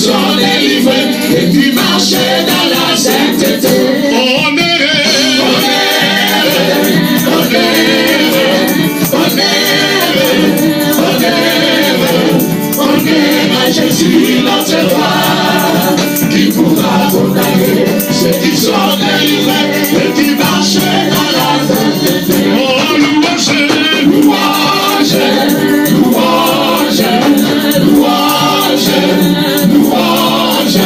sont délivrés et qui marchent dans la sainteté. Jésus notre roi, qui pourra condamner ceux qui sont délivrés et qui marchent dans la sainteté. Oh, louange, louange, louange, louange, louange,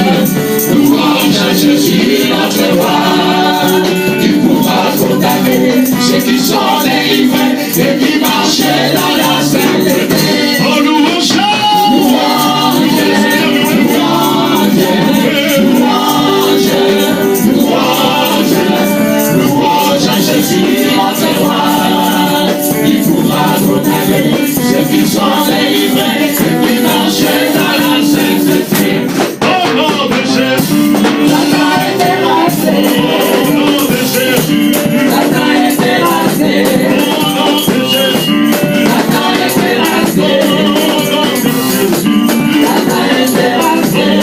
louange à Jésus notre roi, qui pourra condamner ceux qui sont délivrés et qui marchent dans la sainteté. Oh, louange. Ceux qui sont délivrés, qui marchent dans la sainteté. Au nom de Jésus, la main est terrassée. Au nom de Jésus, la main est terrassée. Au nom de Jésus, la main est terrassée. Au nom de Jésus, la main est terrassée. Au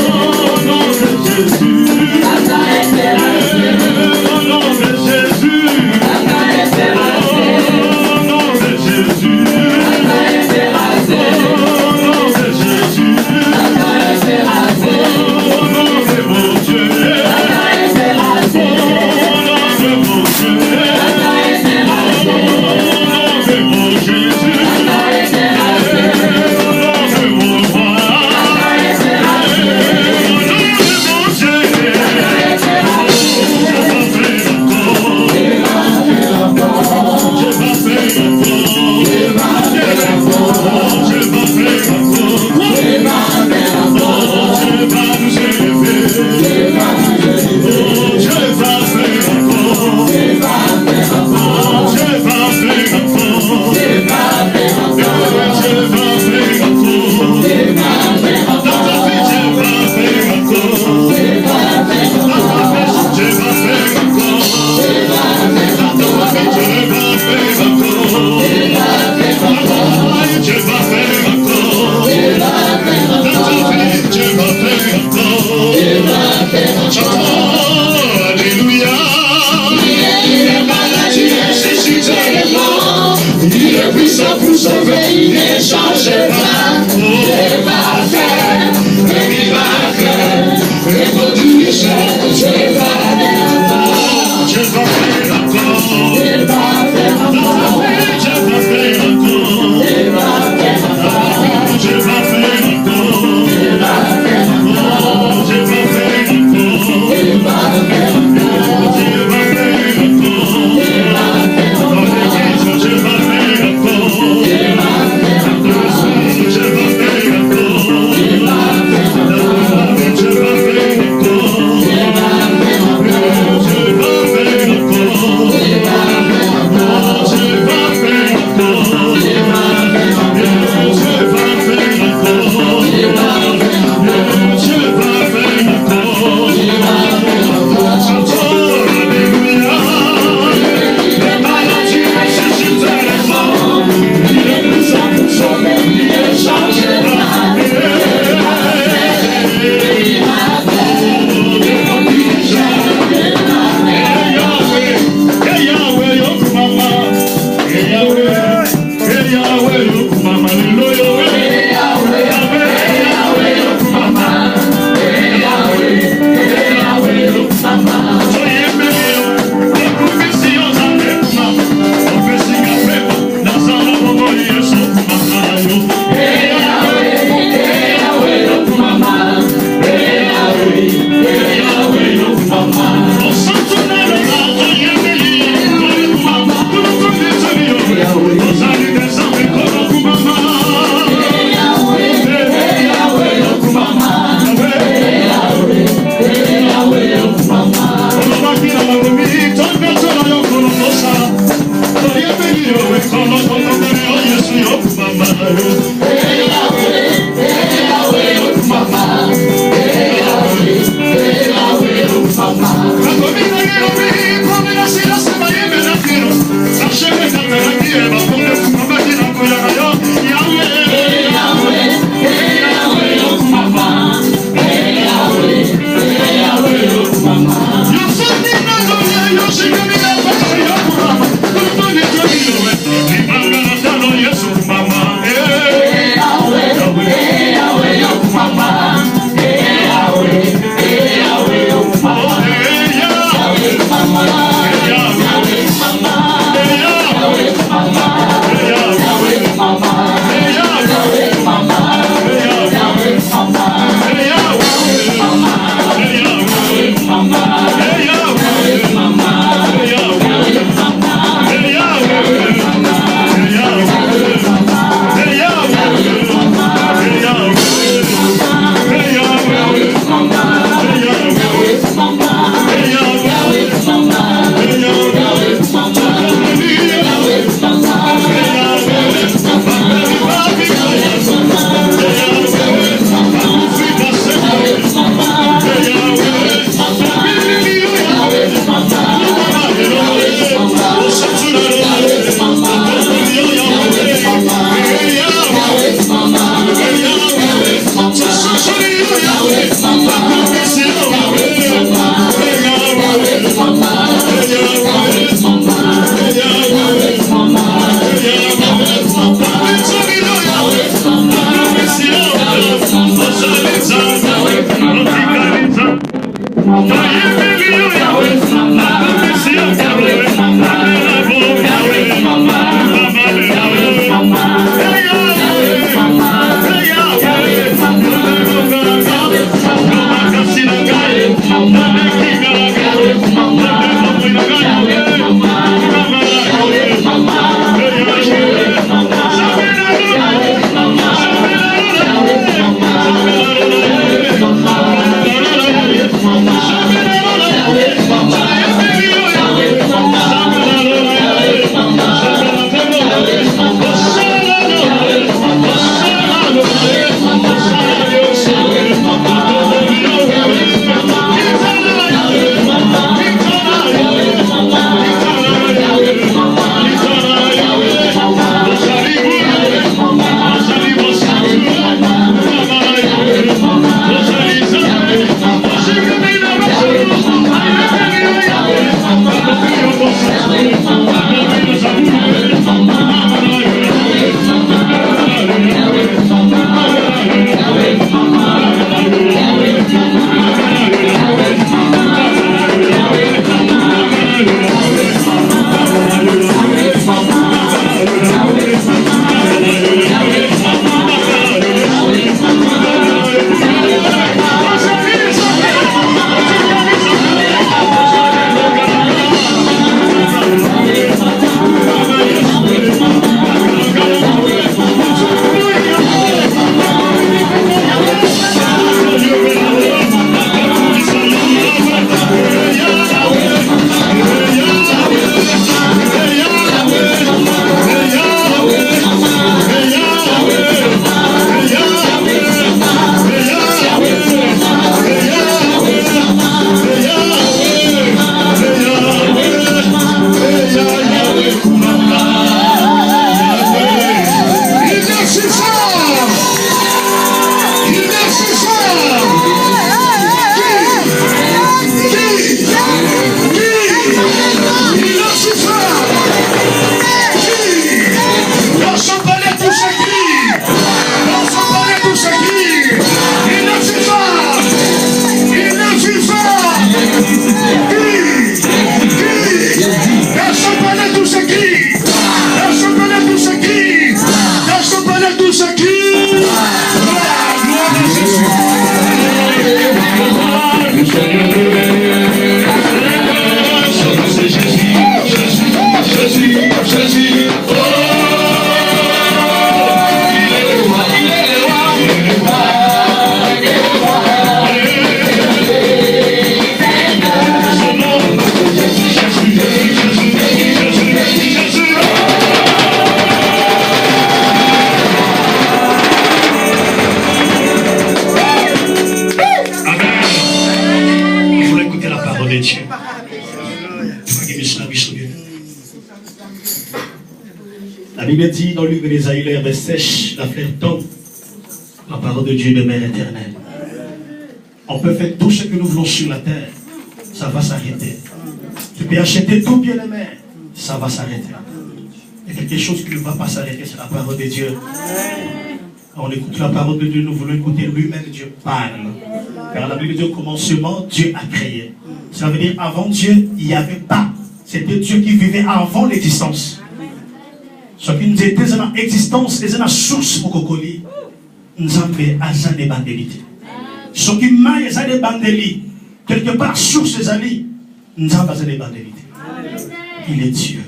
nom de Jésus, la main est terrassée. Au nom de Jésus, la main est terrassée. Au nom de Jésus. La Bible dit dans le livre d'Ésaïe, l'herbe sèche, la fleur tombe. La parole de Dieu demeure éternelle. On peut faire tout ce que nous voulons sur la terre, ça va s'arrêter. Tu peux acheter tout bien aimé, ça va s'arrêter. Il y a quelque chose qui ne va pas s'arrêter, c'est la parole de Dieu. On écoute la parole de Dieu, nous voulons écouter lui-même, Dieu parle. Car la Bible dit au commencement, Dieu a créé. Ça veut dire avant Dieu, il n'y avait pas. C'était Dieu qui vivait avant l'existence. Ce qui nous était dans l'existence, c'est une source pour qu'on ait. Nous avons des bandelites. Ce qui m'a des bandelites, quelque part, source des alliés, nous avons des bandelites. Il est Dieu.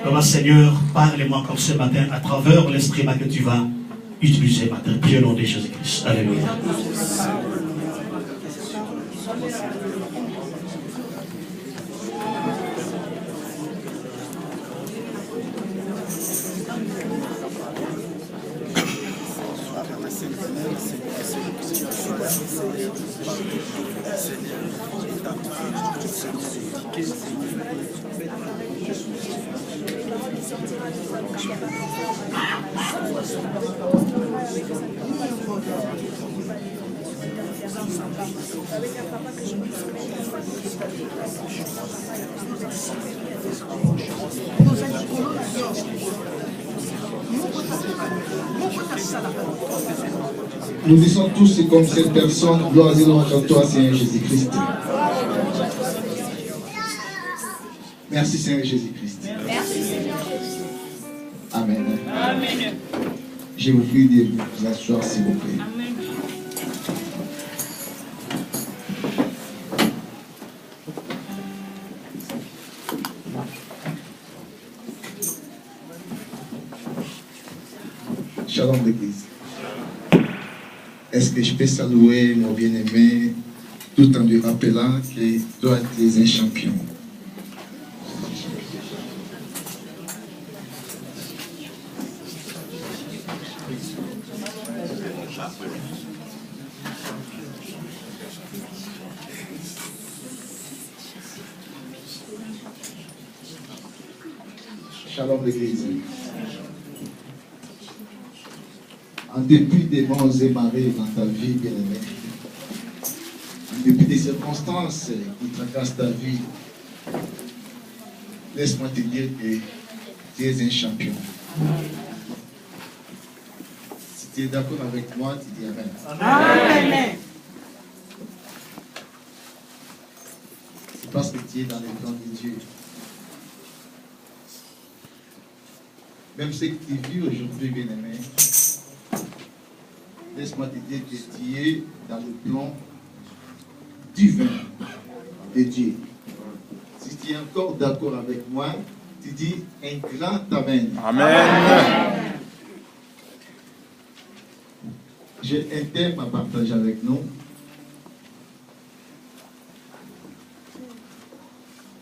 Comment Seigneur, parle-moi comme ce matin à travers l'esprit que tu vas utiliser ce matin. Prions au nom de Jésus-Christ. Alléluia. Nous disons tous comme cette personne, gloire et louange à toi, Seigneur Jésus-Christ. Merci, Seigneur Jésus-Christ. Merci, Seigneur. Amen. Amen. Je vous prie de vous asseoir, s'il vous plaît. Amen. Shalom l'église. Est-ce que je peux saluer mon bien-aimé tout en lui rappelant qu'il doit être un champion? Shalom l'église. En dépit des bons et marées dans ta vie, bien-aimé, en dépit des circonstances qui tracassent ta vie, laisse-moi te dire que tu es un champion. Si tu es d'accord avec moi, tu dis Amen. Amen. C'est parce que tu es dans les plans de Dieu. Même ce que tu vis aujourd'hui, bien-aimé, laisse-moi te dire que tu es dans le plan divin de Dieu. Si tu es encore d'accord avec moi, tu dis un grand Amen. Amen. J'ai un thème à partager avec nous.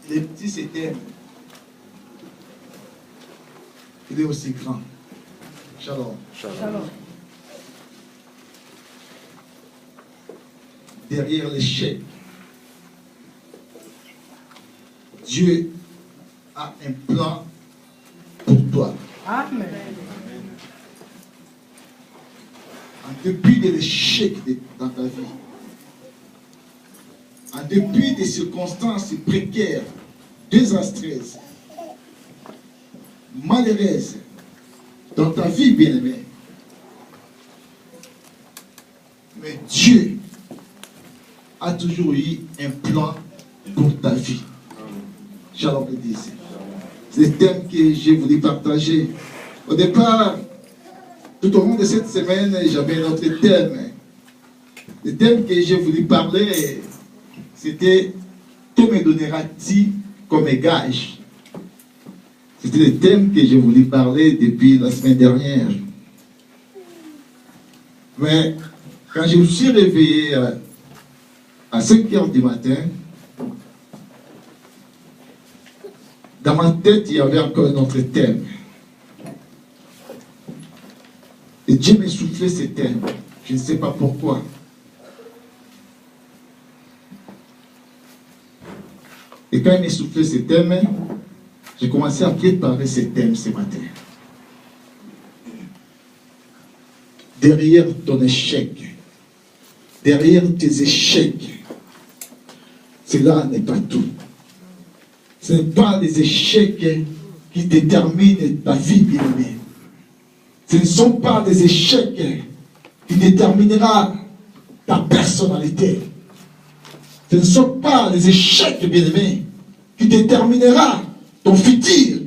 Le petit, c'est thème. Il est aussi grand. Shalom. Shalom. Derrière l'échec, Dieu a un plan pour toi. Amen. En dépit de l'échec dans ta vie, en dépit des circonstances précaires, désastreuses, malheureuses dans ta vie, bien-aimée, mais Dieu a toujours eu un plan pour ta vie. Shalom l'église. C'est le thème que j'ai voulu partager. Au départ, tout au long de cette semaine, j'avais un autre thème. Le thème que j'ai voulu parler, c'était « Que me donneras-tu comme gage ?» C'était le thème que j'ai voulu parler depuis la semaine dernière. Mais quand je me suis réveillé à 5 heures du matin, dans ma tête, il y avait encore un autre thème. Et Dieu m'a soufflé ce thème. Je ne sais pas pourquoi. Et quand il m'a soufflé ce thème, j'ai commencé à préparer ce thème ce matin. derrière ton échec, derrière tes échecs, cela n'est pas tout. Ce n'est pas les échecs qui déterminent ta vie, bien-aimée. Ce ne sont pas des échecs qui déterminera ta personnalité. Ce ne sont pas les échecs, bien-aimés, qui déterminera ton futur.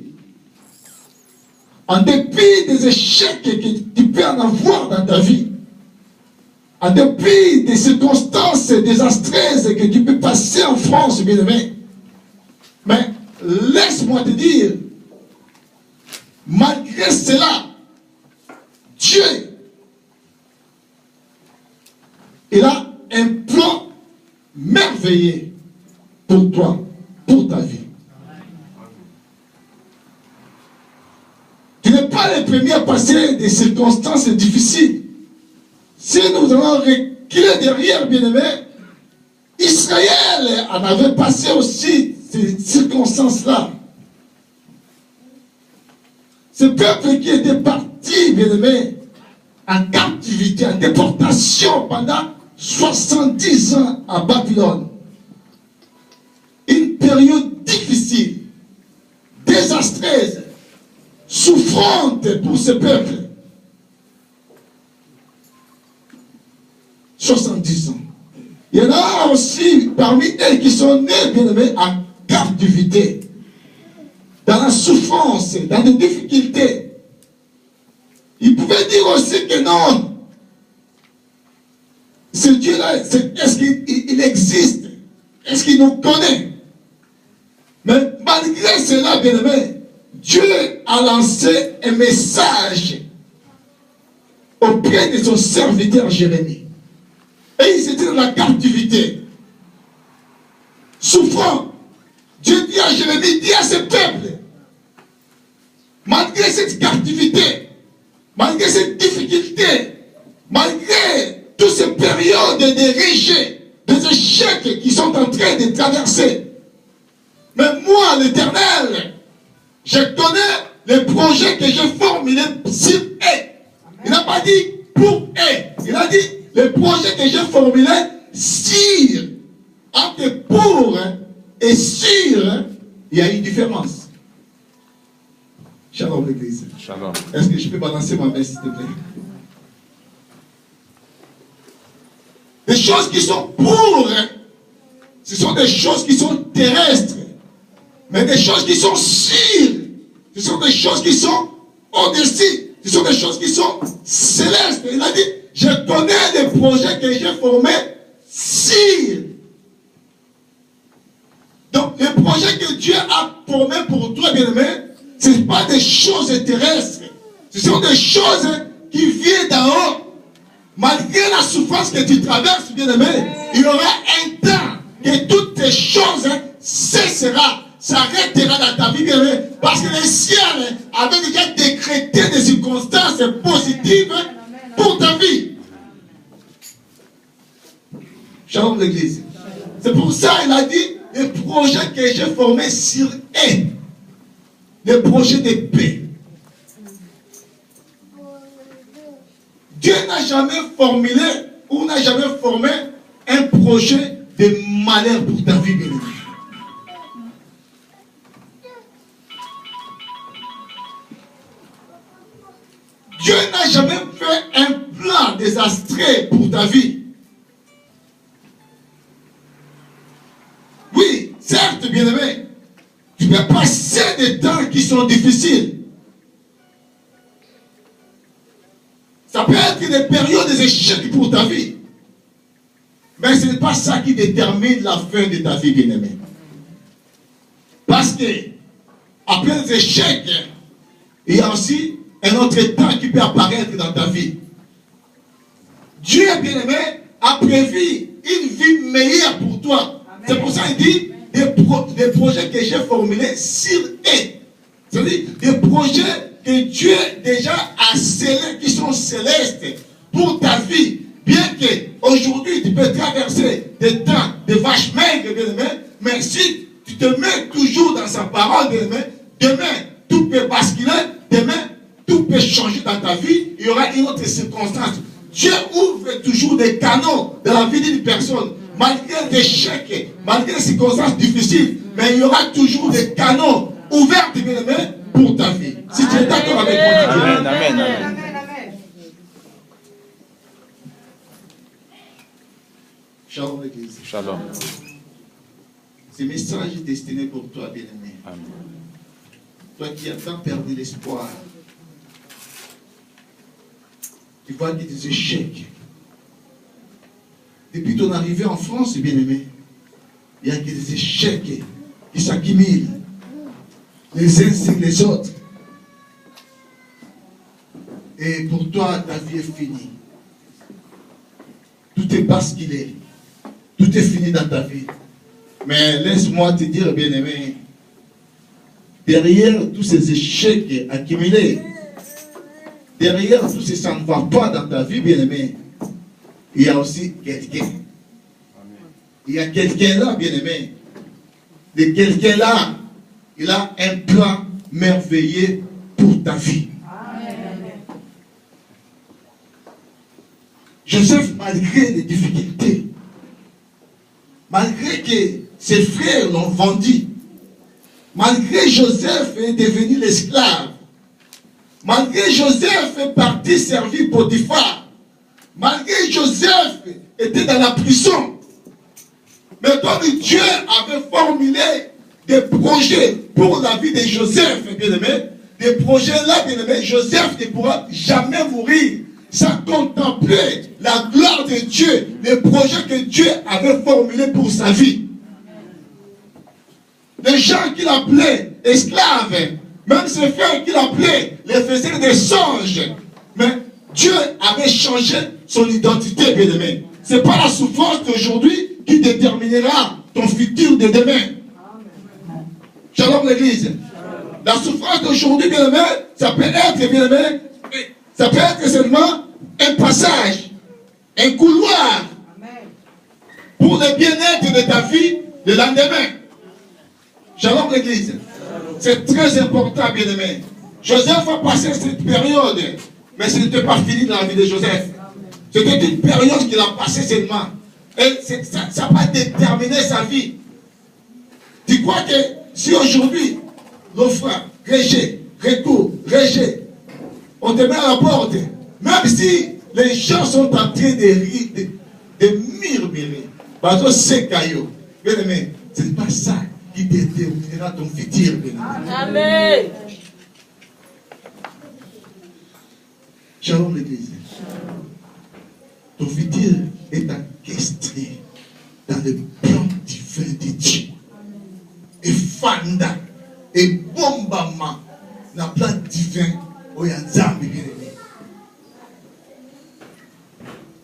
En dépit des échecs que tu peux en avoir dans ta vie, en dépit des circonstances désastreuses que tu peux passer en France, bien-aimé, mais laisse-moi te dire, malgré cela, Dieu, il a un plan merveilleux pour toi, pour ta vie. Tu n'es pas le premier à passer des circonstances difficiles. Si nous allons reculer derrière, bien-aimé, Israël en avait passé aussi ces circonstances-là. Ce peuple qui était parti, bien-aimé, en captivité, en déportation pendant 70 ans à Babylone. Une période difficile, désastreuse, souffrante pour ce peuple. 70 ans. Il y en a aussi parmi eux qui sont nés, bien-aimés, en captivité, dans la souffrance, dans les difficultés. Il pouvait dire aussi que non, ce Dieu-là, est-ce qu'il existe? Est-ce qu'il nous connaît? Mais malgré cela, bien-aimé, Dieu a lancé un message auprès de son serviteur Jérémie. Et ils étaient dans la captivité, souffrant. Dieu dit à Jérémie, dit à ce peuple, malgré cette captivité, malgré cette difficulté, malgré toutes ces périodes de rejet, des échecs qui sont en train de traverser, mais moi, l'Éternel, je connais les projets que j'ai formulés sur eux. Il n'a pas dit pour eux. Il a dit les projets que j'ai formulés sur. Entre pour et sur, il y a une différence. Shalom l'église. Shalom. Est-ce que je peux balancer ma main s'il te plaît? Les choses qui sont pour, ce sont des choses qui sont terrestres. Mais des choses qui sont sûres, ce sont des choses qui sont au-dessus, ce sont des choses qui sont célestes. Il a dit, je connais les projets que j'ai formés sûrs. Donc, les projets que Dieu a formés pour toi, bien-aimé, ce ne sont pas des choses terrestres. Ce sont des choses qui viennent d'en haut. Malgré la souffrance que tu traverses, bien-aimé, il y aura un temps que toutes ces choses cesseront, s'arrêtera dans ta vie, bien-aimé, parce que le ciel avait déjà décrété des circonstances positives pour ta vie. Shalom l'église. C'est pour ça qu'il a dit, les projets que j'ai formés sur eux, les projets de paix. Dieu n'a jamais formulé ou n'a jamais formé un projet de malheur pour ta vie, bien-aimé. Dieu n'a jamais fait un plan désastreux pour ta vie. Oui, certes, bien-aimé, tu peux passer des temps qui sont difficiles. Ça peut être des périodes d'échecs pour ta vie. Mais ce n'est pas ça qui détermine la fin de ta vie, bien-aimé. Parce que, après les échecs, il y a aussi un autre temps qui peut apparaître dans ta vie. Dieu, bien-aimé, a prévu une vie meilleure pour toi. C'est pour ça qu'il dit des projets que j'ai formulés sur eux. C'est-à-dire des projets que Dieu déjà a scellés, qui sont célestes pour ta vie. Bien que aujourd'hui tu peux traverser des temps de vaches maigres, bien-aimé, mais si tu te mets toujours dans sa parole, bien-aimé, demain tout peut basculer, demain tout peut changer dans ta vie, il y aura une autre circonstance. Dieu ouvre toujours des canaux dans la vie d'une personne, malgré des échecs, malgré des circonstances difficiles, mais il y aura toujours des canaux ouverts, bien-aimé, pour ta vie. Si tu es d'accord avec moi, Amen, amen, amen. Shalom l'église. Shalom. Ce message est destiné pour toi, bien-aimé. Amen. Toi qui as tant perdu l'espoir. Tu vois qu'il y a des échecs. Depuis ton arrivée en France, bien-aimé, il y a des échecs qui s'accumulent les uns sur les autres. Et pour toi, ta vie est finie. Tout est basculé. Tout est fini dans ta vie. Mais laisse-moi te dire, bien-aimé, derrière tous ces échecs accumulés, derrière tout ce ça ne va pas dans ta vie, bien-aimé, il y a aussi quelqu'un. Il y a quelqu'un là, bien-aimé. De quelqu'un là, il a un plan merveilleux pour ta vie. Joseph, malgré les difficultés, malgré que ses frères l'ont vendu, malgré Joseph est devenu l'esclave, malgré Joseph est parti servir Potiphar, malgré Joseph était dans la prison, mais comme Dieu avait formulé des projets pour la vie de Joseph, bien-aimé, des projets là, bien-aimé, Joseph ne pourra jamais mourir sans contempler la gloire de Dieu, les projets que Dieu avait formulés pour sa vie. Les gens qu'il appelait esclaves, même ses frères qu'il appelait, les faisaient des songes. Mais Dieu avait changé son identité, bien-aimé. Ce n'est pas la souffrance d'aujourd'hui qui déterminera ton futur de demain. Shalom l'église. La souffrance d'aujourd'hui, bien-aimé, ça peut être, bien-aimé, ça peut être seulement un passage, un couloir pour le bien-être de ta vie le lendemain. Shalom l'église. C'est très important, bien-aimé. Joseph a passé cette période, mais ce n'était pas fini dans la vie de Joseph. C'était une période qu'il a passée seulement. Et ça va déterminer sa vie. Tu crois que si aujourd'hui, l'offre, rejet, recours, rejet, on te met à la porte, même si les gens sont en train de murmurer, parce que c'est caillou, bien aimé, ce n'est pas ça qui déterminera ton futur. Amen. Shalom l'église. Ton futur est encastré dans le plan divin de Dieu. Et fanda, et bombama, dans le plan divin, au Yanzambi, bien aimé.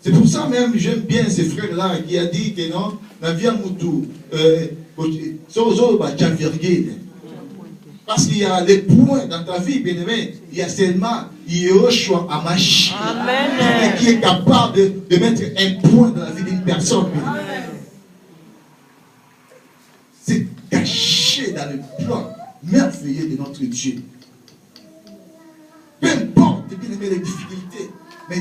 C'est pour ça même, j'aime bien ce frère-là qui a dit que non, la vie à Moutou, parce qu'il y a les points dans ta vie, bien aimé, il y a seulement Yehoshua Amashi qui est capable de mettre un point dans la vie d'une personne. C'est caché dans le plan merveilleux de notre Dieu. Peu importe, bien aimé, les difficultés, mais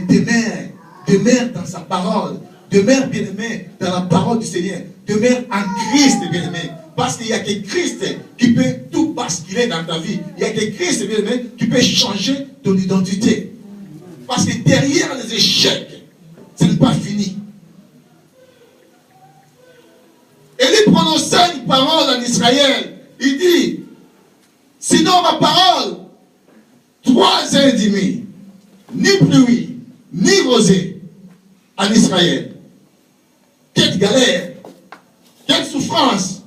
demeure dans sa parole, demeure, bien aimé, dans la parole du Seigneur, demeure en Christ, bien aimé. Parce qu'il n'y a que Christ qui peut tout basculer dans ta vie. Il n'y a que Christ, bien aimé, qui peut changer ton identité. Parce que derrière les échecs, ce n'est pas fini. Élie prononça une parole en Israël. Il dit, sinon ma parole, 3 ans et demi, ni pluie, ni rosée en Israël. Quelle galère, quelle souffrance.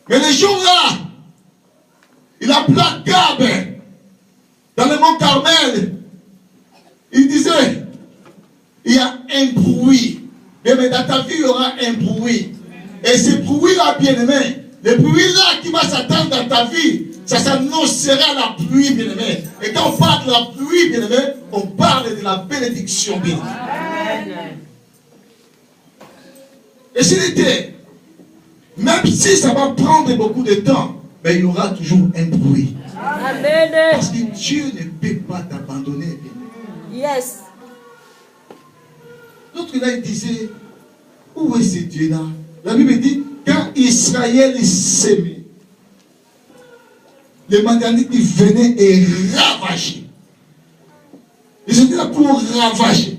Mais les jours-là, il appela Gab dans le mont Carmel. Il disait, il y a un bruit. Mais dans ta vie, il y aura un bruit. Et ce bruit-là, bien-aimé, le bruit-là qui va s'attendre dans ta vie, ça s'annoncera la pluie, bien-aimé. Et quand on parle de la pluie, bien-aimé, on parle de la bénédiction, bien-aimé. Et s'il était, même si ça va prendre beaucoup de temps, mais il y aura toujours un bruit. Amen. Parce que Dieu ne peut pas t'abandonner. Yes. L'autre là, il disait, où est ce Dieu-là? La Bible dit, quand Israël s'aimait, les Madianites venaient et ravageaient. Ils étaient là pour ravager.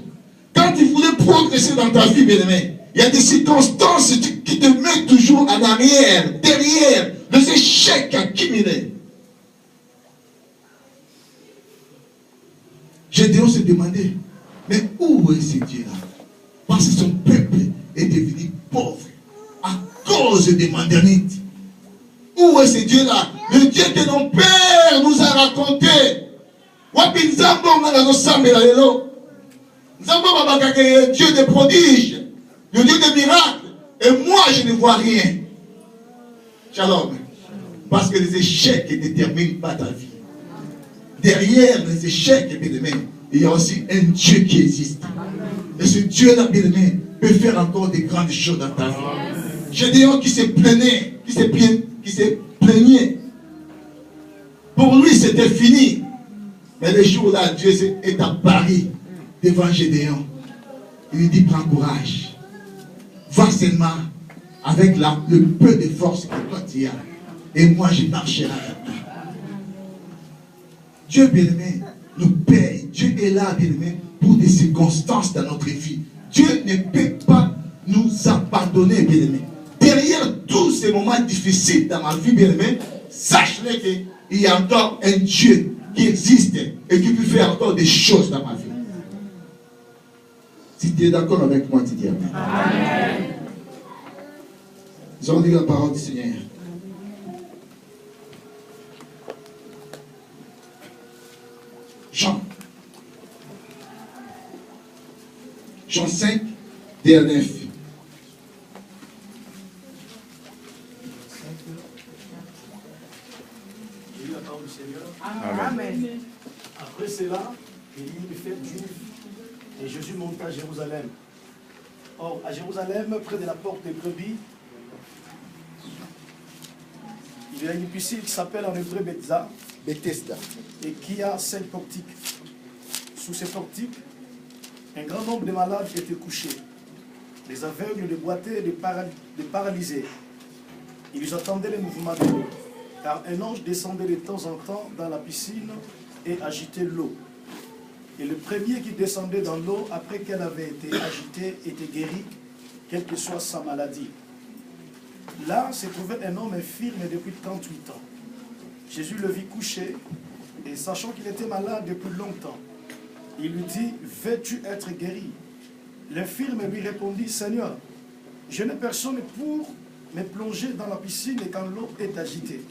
Quand ils voulaient progresser dans ta vie, bien-aimé, il y a des circonstances qui te mettent toujours en arrière, derrière, les échecs accumulés. Gédéon se demandait, mais où est ce Dieu-là? Parce que son peuple est devenu pauvre à cause des Madianites. Où est ce Dieu-là? Le Dieu que nos pères nous a raconté. Dieu de prodiges, le Dieu de miracles. Et moi, je ne vois rien. Shalom. Parce que les échecs ne déterminent pas ta vie. Derrière les échecs, bien-aimé, il y a aussi un Dieu qui existe. Et ce Dieu-là, bien-aimé, peut faire encore des grandes choses dans ta vie. Gédéon qui se plaignait, qui se plaignait. Pour lui, c'était fini. Mais le jour-là, Dieu est apparu devant Gédéon. Il lui dit, prends courage. Va seulement avec le peu de force que toi tu as. Et moi, je marcherai avec toi. Dieu, bien-aimé, nous paye. Dieu est là, bien-aimé, pour des circonstances dans notre vie. Dieu ne peut pas nous abandonner, bien-aimé. Derrière tous ces moments difficiles dans ma vie, bien-aimé, sache-le qu'il y a encore un Dieu qui existe et qui peut faire encore des choses dans ma vie. Si tu es d'accord avec moi, tu dis Amen. Amen. Nous allons dire la parole du Seigneur. Jean 5, verset 9. J'ai lu la parole du Seigneur. Amen. Après cela, il y eut une fête juive et Jésus monta à Jérusalem. Or, à Jérusalem, près de la porte des brebis, il y a une piscine qui s'appelle en hébreu Bethesda et qui a 5 portiques. Sous ces portiques, un grand nombre de malades étaient couchés, des aveugles, des boiteux, des paralysés. Ils attendaient les mouvements de l'eau, car un ange descendait de temps en temps dans la piscine et agitait l'eau. Et le premier qui descendait dans l'eau, après qu'elle avait été agitée, était guéri, quelle que soit sa maladie. Là se trouvait un homme infirme depuis 38 ans. Jésus le vit couché, et sachant qu'il était malade depuis longtemps, il lui dit, « Veux-tu être guéri ?» L'infirme lui répondit, « Seigneur, je n'ai personne pour me plonger dans la piscine et quand l'eau est agitée.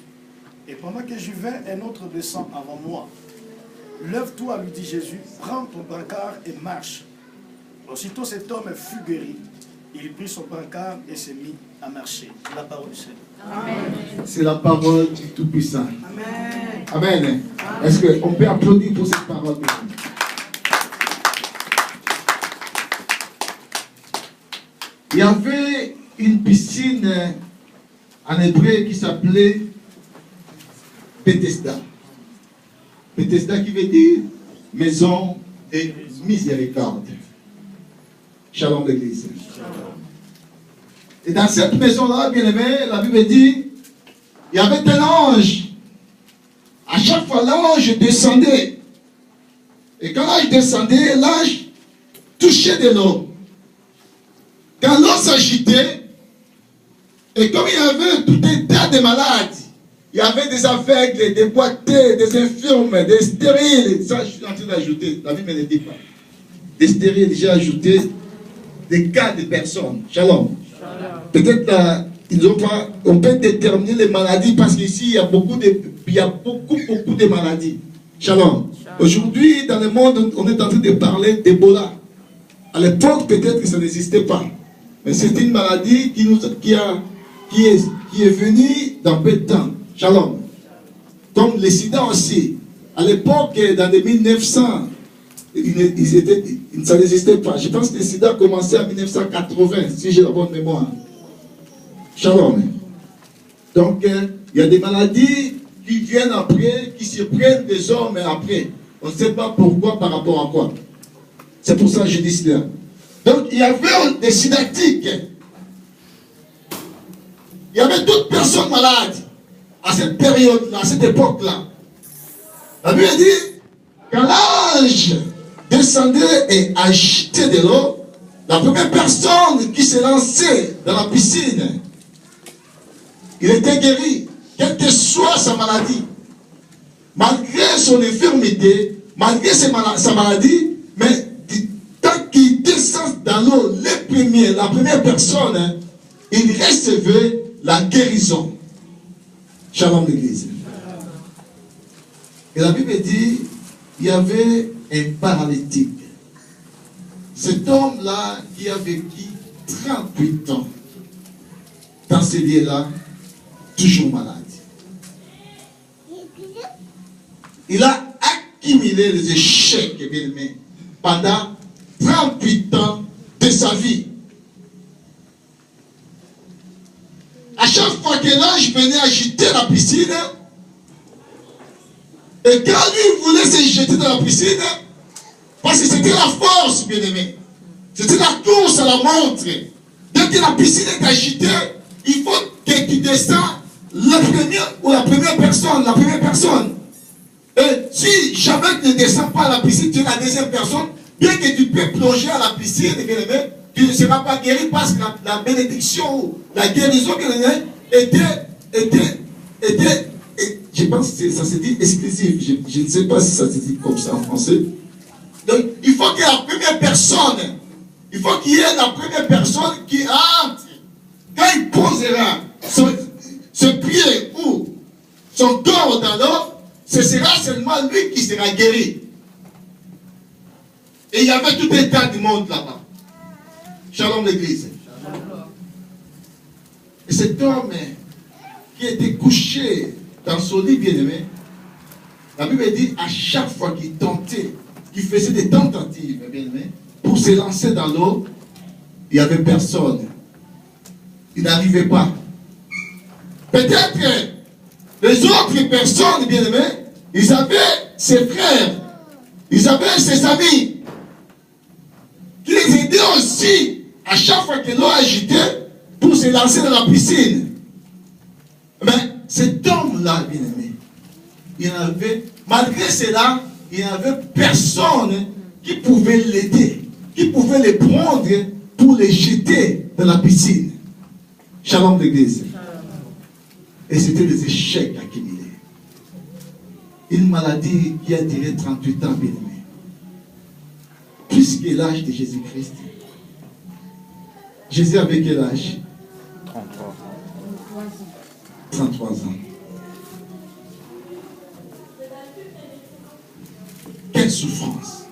Et pendant que je vais, un autre descend avant moi. Lève-toi, lui dit Jésus, prends ton brancard et marche. » Aussitôt cet homme fut guéri. Il prit son brancard et s'est mis à marcher. C'est la parole du Seigneur. C'est la parole du Tout-Puissant. Amen. Amen. Est-ce qu'on peut applaudir pour cette parole? Il y avait une piscine en hébreu qui s'appelait Bethesda. Bethesda qui veut dire maison de miséricorde. Shalom l'église. Et dans cette maison-là, bien aimé, la Bible dit, il y avait un ange. À chaque fois, l'ange descendait. Et quand l'ange descendait, l'ange touchait de l'eau. Quand l'eau s'agitait, et comme il y avait tout un tas de malades, il y avait des aveugles, des boiteux, des infirmes, des stériles. Ça, je suis en train d'ajouter. La Bible ne dit pas. Des stériles, j'ai ajouté des cas de personnes. Shalom. Peut-être ils ont pas. On peut déterminer les maladies parce qu'ici il y a beaucoup de maladies. Shalom. Aujourd'hui, dans le monde, on est en train de parler d'Ebola. À l'époque, peut-être que ça n'existait pas. Mais c'est une maladie qui est venue dans peu de temps. Shalom. Comme le sida aussi. À l'époque, dans les 1900, ça n'existait pas. Je pense que le sida a commencé en 1980, si j'ai la bonne mémoire. Shalom. Donc, il y a des maladies qui viennent après, qui surprennent des hommes après. On ne sait pas pourquoi, par rapport à quoi. C'est pour ça que je dis cela. Donc, il y avait des synaptiques. Il y avait d'autres personnes malades à cette période-là, à cette époque-là. La Bible dit, quand l'ange descendait et agitait de l'eau, la première personne qui s'est lancée dans la piscine, il était guéri, quelle que soit sa maladie. Malgré son infirmité, malgré sa maladie, mais tant qu'il descend dans l'eau, la première personne, il recevait la guérison. Shalom l'église. Et la Bible dit, il y avait un paralytique. Cet homme-là qui a vécu 38 ans dans ce lieu-là, toujours malade. Il a accumulé les échecs, bien aimé, pendant 38 ans de sa vie. À chaque fois que l'ange venait agiter la piscine, et quand lui voulait se jeter dans la piscine, parce que c'était la force, bien aimé, c'était la course à la montre. Dès que la piscine est agitée, il faut que tu descends la première personne. Et si jamais tu ne descends pas à la piscine, tu es la deuxième personne, bien que tu peux plonger à la piscine, bien aimé, tu ne seras pas guéri parce que la bénédiction, la guérison, bien aimé, était, je pense que ça se dit exclusif, je ne sais pas si ça se dit comme ça en français. Donc, il faut que la première personne, il faut qu'il y ait la première personne qui entre. Quand il posera ce pied ou son corps dans l'eau, ce sera seulement lui qui sera guéri. Et il y avait tout un tas du monde là-bas. Shalom l'église. Et cet homme qui était couché dans son lit bien-aimé, la Bible dit à chaque fois qu'il tentait, qu'il faisait des tentatives bien-aimé, pour se lancer dans l'eau, il n'y avait personne. Il n'arrivait pas. Peut-être les autres personnes bien-aimées, ils avaient ses frères, ils avaient ses amis, qui les aidaient aussi à chaque fois que l'eau agitait pour se lancer dans la piscine. Mais cet homme-là, bien-aimé, il y avait, malgré cela, il n'y avait personne qui pouvait l'aider, qui pouvait les prendre pour les jeter dans la piscine. Shalom l'église. Et c'était des échecs accumulés. Une maladie qui a duré 38 ans, bien aimé. Plus que l'âge de Jésus-Christ. Jésus avait quel âge? 33 ans. Quelle souffrance.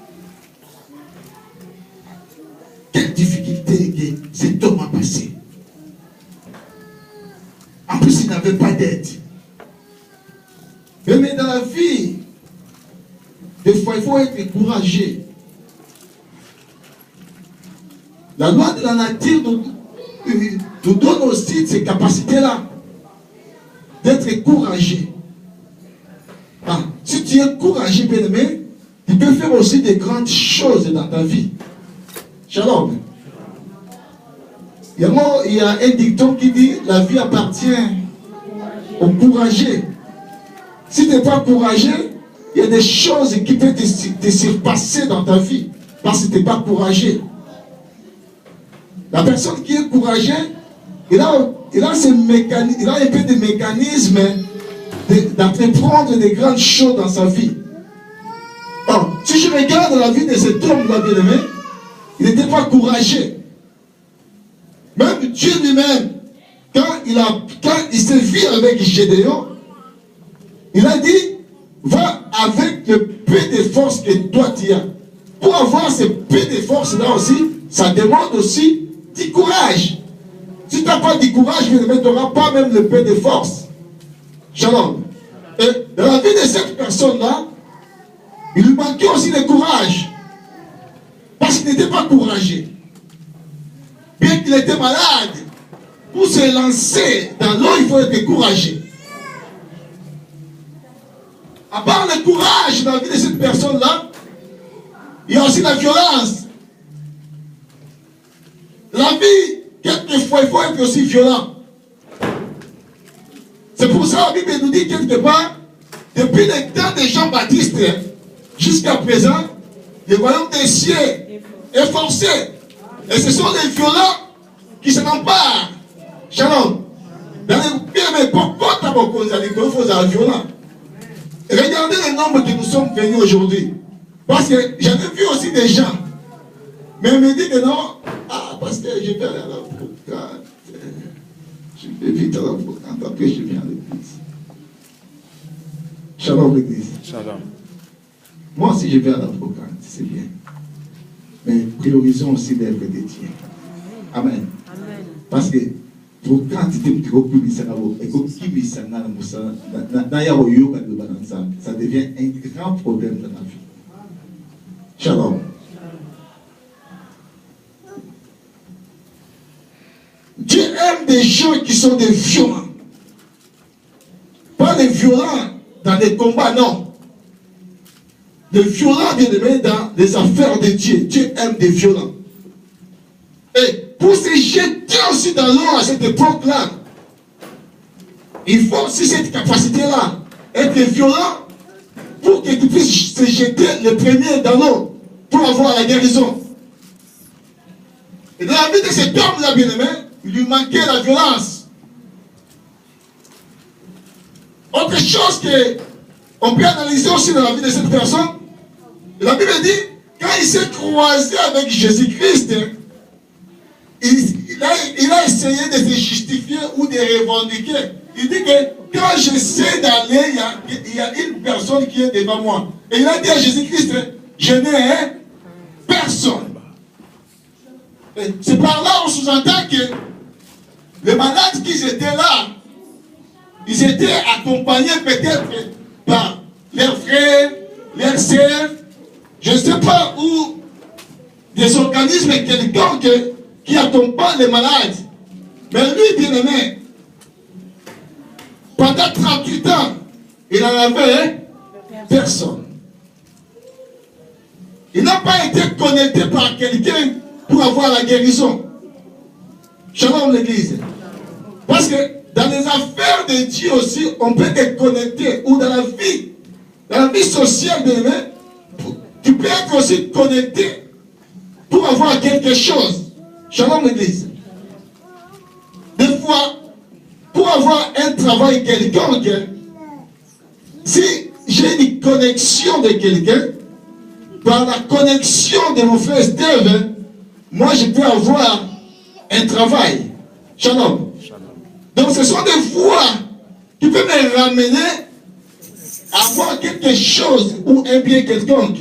Quelle difficulté que cet homme a passé. En plus, il n'avait pas d'aide. Mais dans la vie, des fois, il faut être courageux. La loi de la nature nous donne aussi ces capacités-là d'être courageux. Ah, si tu es courageux, bien-aimé, tu peux faire aussi des grandes choses dans ta vie. Shalom. Il y a un dicton qui dit la vie appartient aux courageux. Si tu n'es pas courageux, il y a des choses qui peuvent te surpasser dans ta vie parce que tu n'es pas courageux. La personne qui est courageuse, il a un peu de mécanisme d'entreprendre des grandes choses dans sa vie. Alors, si je regarde la vie de cet homme-là, bien-aimé, il n'était pas courageux. Même Dieu lui-même, quand il s'est vu avec Gédéon, il a dit, va avec le peu de force que toi tu as. Pour avoir ce peu de force-là aussi, ça demande aussi du courage. Si tu n'as pas du courage, tu n'auras pas même le peu de force. Shalom. Et dans la vie de cette personne-là, il lui manquait aussi le courage. Parce qu'il n'était pas courageux. Bien qu'il était malade, pour se lancer dans l'eau, il faut être courageux. À part le courage dans la vie de cette personne-là, il y a aussi la violence. La vie, quelquefois, il faut être aussi violent. C'est pour ça que la Bible nous dit quelque part, depuis le temps de Jean-Baptiste jusqu'à présent, le royaume des cieux est forcé. Et ce sont les violents qui se n'emparent. Shalom. Dans les pays, mais pourquoi t'as beaucoup de violents? Regardez le nombre que nous sommes venus aujourd'hui. Parce que j'en ai vu aussi des gens. Mais ils me disent que non, parce que je vais aller à l'avocat. Je vais vite à l'avocat. Après, je viens à l'église. Shalom, l'église. Shalom. Moi aussi, je vais à l'avocat. C'est bien. Mais priorisons aussi l'œuvre de Dieu. Amen. Amen. Parce que pour quand tu es ça devient un grand problème dans la vie. Shalom. Dieu aime des gens qui sont des violents. Pas des violents dans des combats, non. Des violents, bien aimés, dans les affaires de Dieu. Dieu aime des violents. Et pour se jeter aussi dans l'eau à cette époque-là, il faut aussi cette capacité-là, être violent pour que tu puisses se jeter le premier dans l'eau pour avoir la guérison. Et dans la vie de cet homme-là, bien aimé, il lui manquait la violence. Autre chose qu'on peut analyser aussi dans la vie de cette personne, la Bible dit, quand il s'est croisé avec Jésus-Christ, il a essayé de se justifier ou de revendiquer. Il dit que quand j'essaie d'aller, il y a une personne qui est devant moi. Et il a dit à Jésus-Christ, je n'ai personne. C'est par là on sous-entend que les malades qui étaient là, ils étaient accompagnés peut-être par leurs frères, leurs sœurs, je ne sais pas où, des organismes quelconques qui accompagnent les malades. Mais lui, bien aimé, pendant 38 ans, il n'en avait personne. Il n'a pas été connecté par quelqu'un pour avoir la guérison. Shalom l'église. Parce que dans les affaires de Dieu aussi, on peut être connecté. Ou dans la vie sociale, bien aimé, tu peux être aussi connecté pour avoir quelque chose. Shalom l'église. Des fois, pour avoir un travail quelconque, si j'ai une connexion de quelqu'un, par la connexion de mon frère Steve, moi je peux avoir un travail. Shalom. Donc ce sont des voies qui peuvent me ramener à avoir quelque chose ou un bien quelconque.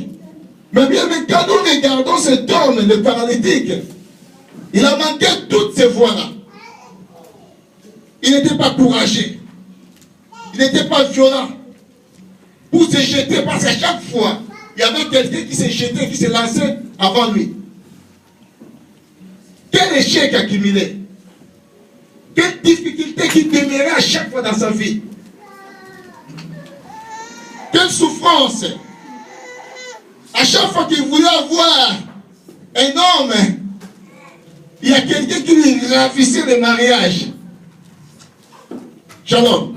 Mais bien, mais quand nous regardons cet homme, le paralytique, il a manqué toutes ces voies-là. Il n'était pas courageux. Il n'était pas violent. Pour se jeter, parce qu'à chaque fois, il y avait quelqu'un qui s'est jeté, qui s'est lancé avant lui. Quel échec accumulé. Quelle difficulté qui demeurait à chaque fois dans sa vie. Quelle souffrance. À chaque fois qu'il voulait avoir un homme, il y a quelqu'un qui lui ravissait le mariage. Shalom.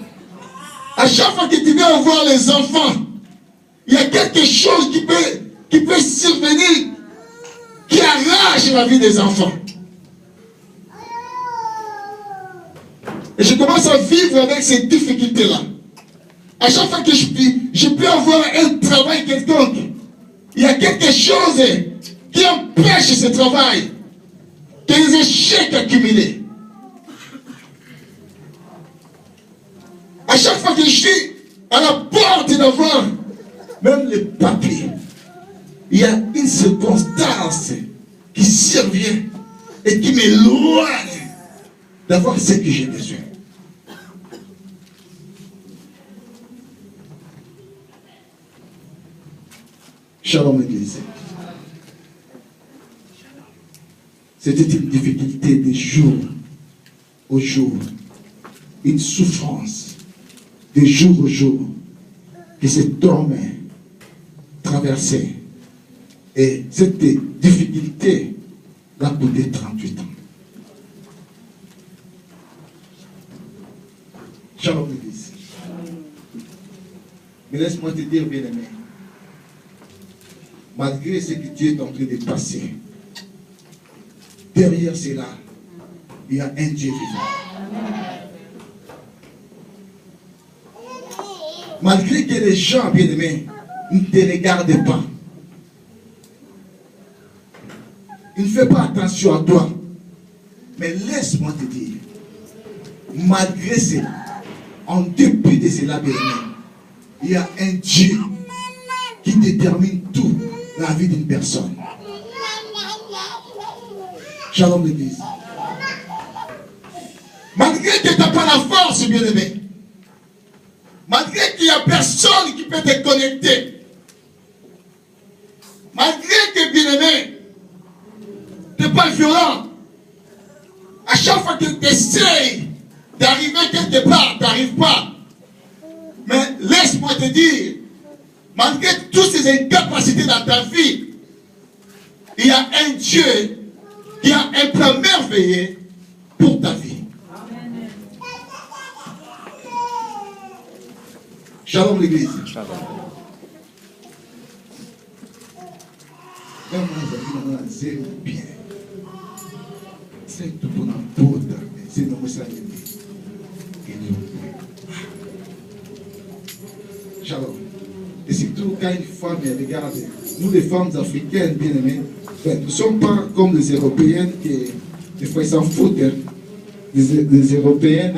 À chaque fois que tu veux avoir les enfants, il y a quelque chose qui peut survenir, qui arrache la vie des enfants. Et je commence à vivre avec ces difficultés-là. À chaque fois que je peux avoir un travail quelconque, il y a quelque chose qui empêche ce travail, des échecs accumulés. À chaque fois que je suis à la porte d'avoir même les papiers, il y a une circonstance qui survient et qui m'éloigne d'avoir ce que j'ai besoin. Shalom Église. C'était une difficulté des jours au jour, une souffrance de jour au jour, que cet homme traversait. Et cette difficulté l'a coûté 38 ans. Shalom l'église. Mais laisse-moi te dire, bien-aimé, malgré ce que tu es en train de passer, derrière cela, il y a un Dieu vivant. Malgré que les gens, bien-aimés, ne te regardent pas, ils ne font pas attention à toi, mais laisse-moi te dire, malgré cela, en dépit de cela, bien-aimé, il y a un Dieu qui détermine tout dans la vie d'une personne. Shalom l'église. Malgré que tu n'as pas la force, bien-aimé, malgré qu'il n'y a personne qui peut te connecter, malgré que, bien-aimé, tu n'es pas violent, à chaque fois que tu essayes d'arriver quelque part, tu n'arrives pas. Mais laisse-moi te dire, malgré toutes ces incapacités dans ta vie, il y a un Dieu qui a un plan merveilleux pour ta vie. Amen. Shalom l'église. Shalom. Même moi, j'ai bien. C'est tout pour la peau, c'est non, ça y est. Shalom. Et surtout quand une femme regarde, nous les femmes africaines, bien aimées, nous ne sommes pas comme les Européennes qui, des fois, ils s'en foutent. Hein. Les Européennes,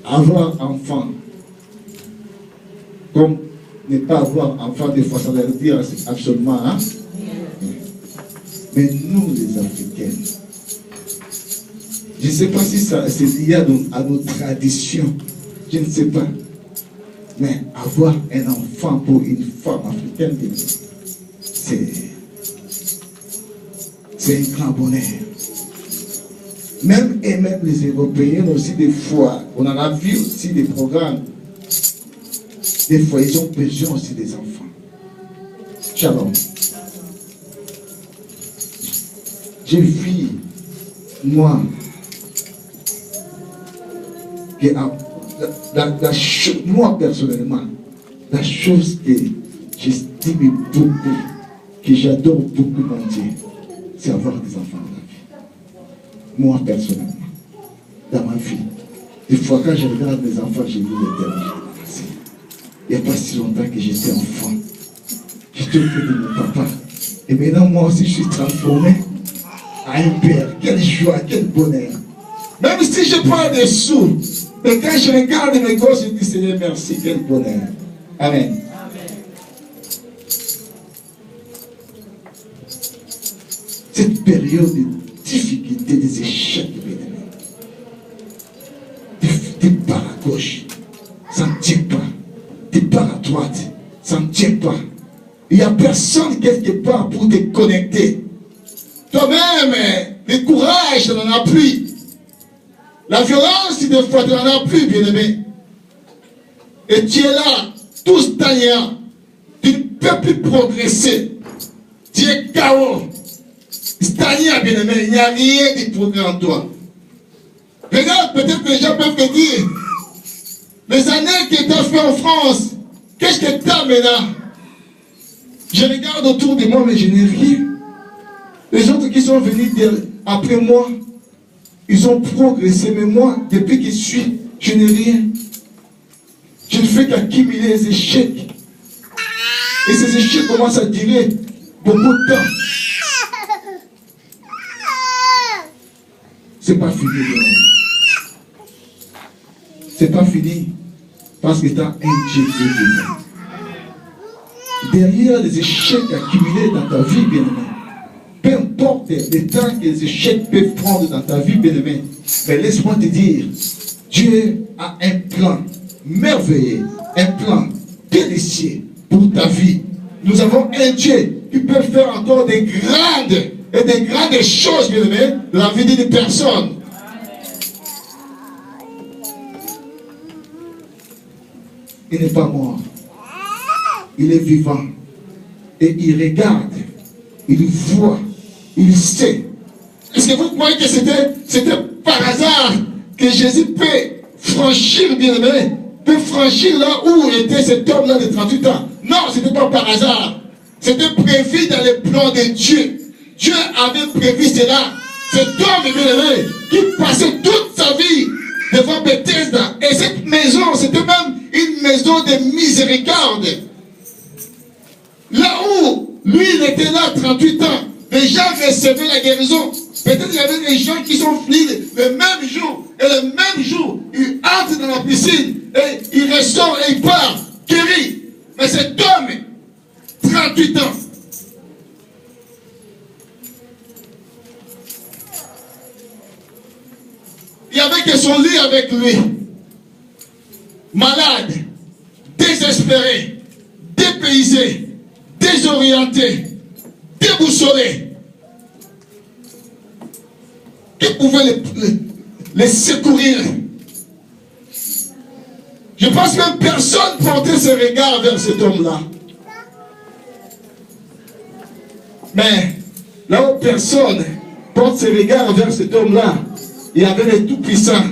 avoir enfant, comme ne pas avoir enfant, des fois, ça veut dire absolument. Hein? Mais nous, les Africaines, je ne sais pas si c'est lié à nos traditions, je ne sais pas. Mais avoir un enfant pour une femme africaine, c'est un grand bonheur. Même les Européens aussi, des fois, on en a vu aussi des programmes. Des fois, ils ont besoin aussi des enfants. Shalom. J'ai vu, moi, que moi personnellement, la chose que j'estime beaucoup, que j'adore beaucoup, mon Dieu, c'est avoir des enfants dans la vie. Moi personnellement, dans ma vie, des fois quand je regarde mes enfants, j'ai vu l'éternel. Il n'y a pas si longtemps que j'étais enfant. J'étais auprès de mon papa. Et maintenant, moi aussi, je suis transformé à un père. Quelle joie, quel bonheur. Même si je prends des sous, mais quand je regarde mes gosses, je dis Seigneur, merci, quel bonheur. Amen. Cette période de difficulté, des échecs, tu pars à gauche, ça ne tient pas. Tu pars à droite, ça ne tient pas. Il n'y a personne quelque part pour te connecter. Toi-même, le courage, tu n'en as plus. La violence, des fois, tu n'en as plus, bien-aimé. Et tu es là, tout stagnant. Tu ne peux plus progresser. Tu es KO. Stagnant, bien-aimé. Il n'y a rien de progrès en toi. Regarde, peut-être que les gens peuvent te dire, les années que tu as fait en France, qu'est-ce que tu as maintenant? Je regarde autour de moi, mais je n'ai rien. Les autres qui sont venus après moi, ils ont progressé, mais moi, depuis que je suis, je n'ai rien. Je ne fais qu'accumuler les échecs. Et ces échecs commencent à durer beaucoup de temps. C'est pas fini. C'est pas fini. Parce que tu as un Dieu qui est vivant. Derrière les échecs accumulés dans ta vie, bien-aimé, peu importe le temps que les échecs peuvent prendre dans ta vie, bien-aimé, mais laisse-moi te dire, Dieu a un plan merveilleux, un plan délicieux pour ta vie. Nous avons un Dieu qui peut faire encore des grandes choses, bien-aimé, dans la vie d'une personne. il n'est pas mort. Il est vivant. Et il regarde, il voit, il sait. Est-ce que vous croyez que c'était par hasard que Jésus peut franchir, bien-aimé, peut franchir là où était cet homme-là de 38 ans? Non, ce n'était pas par hasard. C'était prévu dans les plans de Dieu. Dieu avait prévu cela. Cet homme, bien-aimé, qui passait toute sa vie devant Bethesda. Et cette maison, c'était même une maison de miséricorde. Là où lui, il était là 38 ans, les gens recevaient la guérison. Peut-être qu'il y avait des gens qui sont venus le même jour. Et le même jour, ils entrent dans la piscine. Et ils ressortent et ils partent, guéris. Mais cet homme, 38 ans, il n'y avait que son lit avec lui. Malade, désespéré, dépaysé, désorienté, déboussolé. Qui pouvait les secourir? Je pense que personne portait ses regards vers cet homme-là. Mais là où personne porte ses regards vers cet homme-là, il y avait les tout-puissants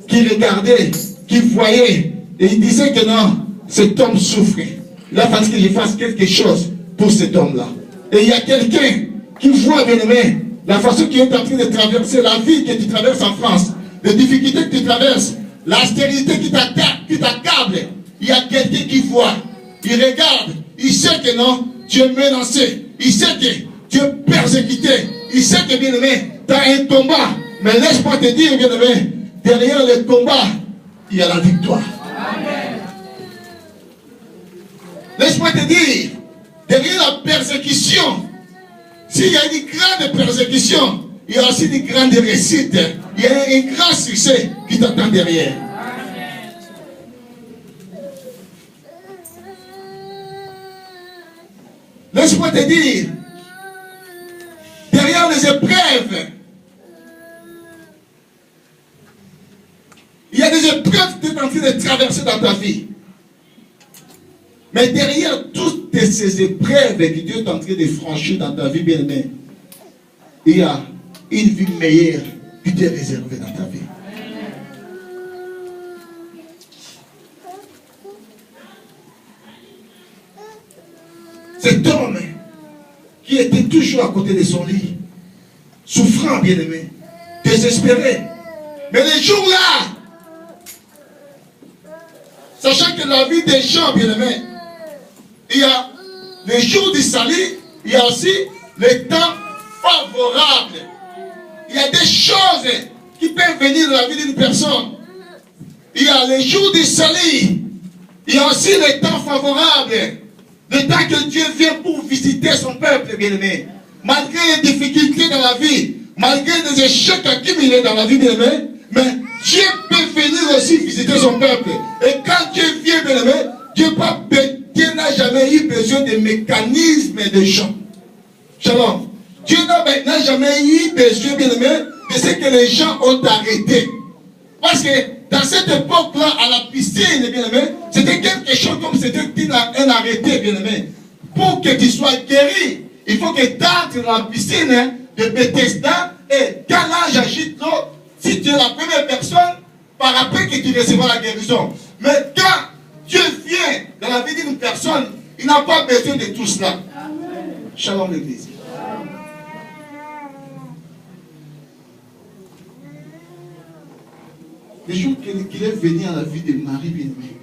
qui regardaient, qui voyaient, et ils disaient que non, cet homme souffrait. Il a fallu que je fasse quelque chose pour cet homme-là. Et il y a quelqu'un qui voit, bien aimé, la façon qu'il est en train de traverser, la vie que tu traverses en France, les difficultés que tu traverses, la stérilité qui t'accable. Il y a quelqu'un qui voit, il regarde, il sait que non, tu es menacé, il sait que tu es persécuté, il sait que, bien aimé, tu as un combat. Mais laisse-moi te dire, bien aimé, derrière le combat, il y a la victoire. Laisse-moi te dire, derrière la persécution, s'il y a une grande persécution, il y a aussi une grande réussite. Il y a un grand succès qui t'attend derrière. Laisse-moi te dire, derrière les épreuves, il y a des épreuves que tu es en train de traverser dans ta vie. Mais derrière toutes ces épreuves que Dieu est en train de franchir dans ta vie, bien-aimée, il y a une vie meilleure qui t'est réservée dans ta vie. Cet homme qui était toujours à côté de son lit, souffrant, bien-aimé, désespéré. Mais les jours-là, sachant que la vie des gens, bien-aimés, il y a les jours du salut, il y a aussi les temps favorables. Il y a des choses qui peuvent venir dans la vie d'une personne. Il y a les jours du salut, il y a aussi les temps favorables. Le temps que Dieu vient pour visiter son peuple, bien-aimé. Malgré les difficultés dans la vie, malgré les échecs accumulés dans la vie, bien-aimé, mais Dieu peut venir aussi visiter son peuple. Et quand Dieu vient, bien-aimé, Dieu n'a jamais eu besoin de mécanismes de gens. Shalom. Dieu n'a jamais eu besoin, bien-aimé, de ce que les gens ont arrêté. Parce que dans cette époque-là, à la piscine, bien-aimé, c'était quelque chose comme c'était un arrêté, bien-aimé. Pour que tu sois guéri, il faut que tu entres dans la piscine de Bethesda et quand l'ange agite l'eau, si tu es la première personne, par après que tu recevras la guérison. Mais quand Dieu vient dans la vie d'une personne, il n'a pas besoin de tout cela. Shalom l'église. Le jour qu'il est venu à la vie de Marie bien-aimée,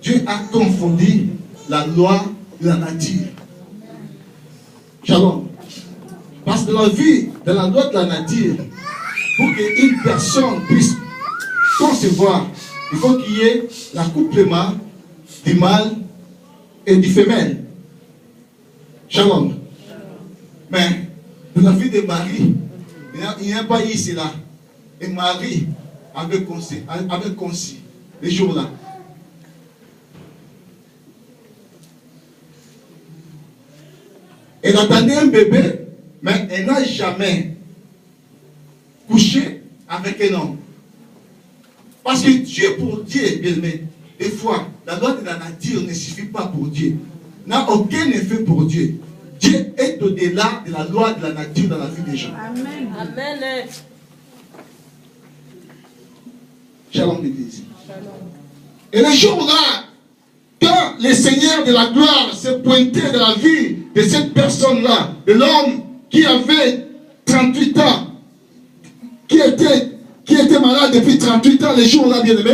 Dieu a confondu la loi de la nature. Shalom. Parce que la vie de la loi de la nature, pour qu'une personne puisse concevoir, il faut qu'il y ait l'accouplement du mâle et du femelle. Shalom. Mais dans la vie de Marie, il n'y a pas eu cela. Et Marie avait conçu les jours-là. Elle attendait un bébé, mais elle n'a jamais couché avec un homme. Parce que Dieu, pour Dieu, bien aimé, des fois, la loi de la nature ne suffit pas pour Dieu. N'a aucun effet pour Dieu. Dieu est au-delà de la loi de la nature dans la vie des gens. Amen. Amen. Shalom l'église. Et le jour-là, quand le Seigneur de la gloire s'est pointé dans la vie de cette personne-là, de l'homme qui avait 38 ans, qui était malade depuis 38 ans, le jour-là, bien-aimé,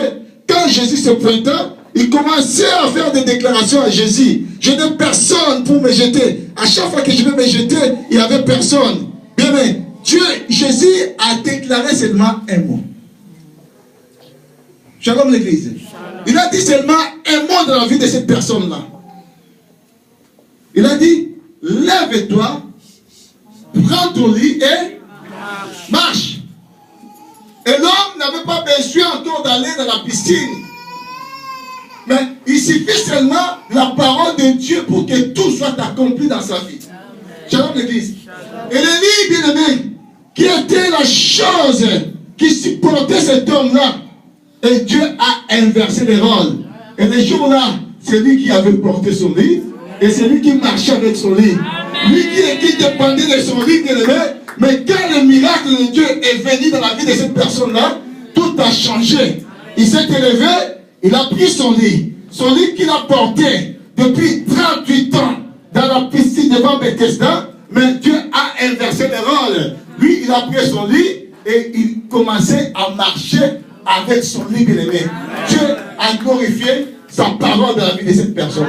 quand Jésus se pointa, il commençait à faire des déclarations à Jésus. Je n'ai personne pour me jeter. À chaque fois que je vais me jeter, il n'y avait personne. Bien-aimé, Jésus a déclaré seulement un mot. Shalom l'église. Il a dit seulement un mot dans la vie de cette personne-là. Il a dit, lève-toi, prends ton lit et marche. Et l'homme n'avait pas besoin encore d'aller dans la piscine. Mais il suffit seulement la parole de Dieu pour que tout soit accompli dans sa vie. Shalom l'église. Et le lit, bien-aimé, qui était la chose qui supportait cet homme-là, et Dieu a inversé les rôles. Et le jour-là, c'est lui qui avait porté son lit. Et c'est lui qui marchait avec son lit. Lui qui dépendait de son lit, mais quand le miracle de Dieu est venu dans la vie de cette personne-là, tout a changé. Il s'est élevé, il a pris son lit qu'il a porté depuis 38 ans dans la piscine devant Bethesda, mais Dieu a inversé les rôles. Lui, il a pris son lit et il commençait à marcher avec son lit bien-aimé. Dieu a glorifié sa parole dans la vie de cette personne.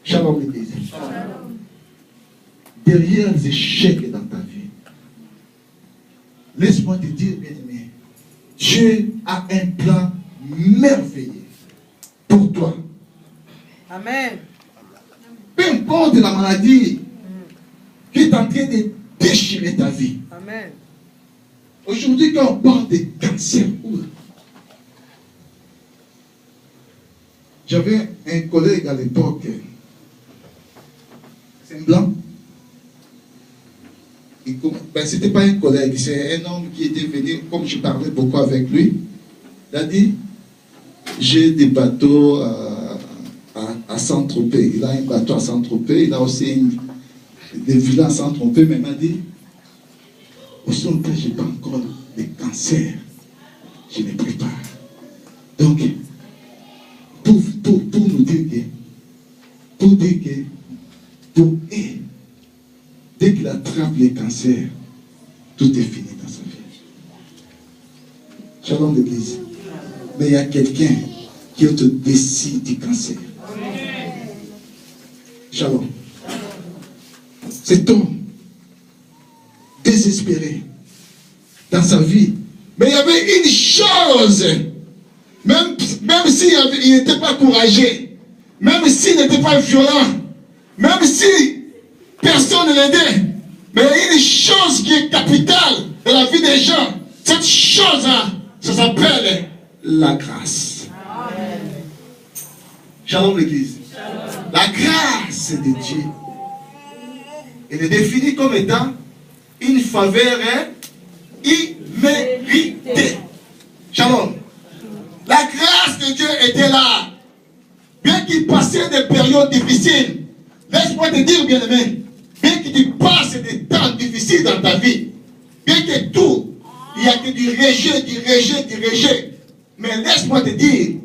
Shalom l'église. Derrière les échecs dans ta vie, laisse-moi te dire, bien-aimé, Dieu a un plan merveilleux pour toi. Amen. Peu importe la maladie qui est en train de déchirer ta vie. Amen. Aujourd'hui, quand on parle de cancer, j'avais un collègue à l'époque, c'est un blanc. Ben, c'était pas un collègue, c'est un homme qui était venu, comme je parlais beaucoup avec lui. Il a dit, j'ai des bateaux à Saint-Tropez. Il a un bateau à Saint-Tropez, il a aussi des villas à Saint-Tropez, mais il m'a dit, aussi longtemps que je n'ai pas encore de cancer, je me prépare. Donc, pour nous dire que, dès qu'il attrape les cancers, tout est fini dans sa vie. Shalom l'église. Mais il y a quelqu'un qui est au-dessus du cancer. Shalom. Cet homme, désespéré dans sa vie, mais il y avait une chose, même s'il n'était pas courageux, même s'il n'était pas violent, même si personne ne l'aidait, mais il y a une chose qui est capitale dans la vie des gens. Cette chose-là, ça s'appelle la grâce. Amen. Shalom l'église. La grâce de Dieu, elle est définie comme étant une faveur imméritée. Shalom. La grâce de Dieu était là. Bien qu'il passait des périodes difficiles, laisse-moi te dire, bien-aimé, bien que tu passes des temps difficiles dans ta vie, bien que tout, il n'y a que du rejet, mais laisse-moi te dire,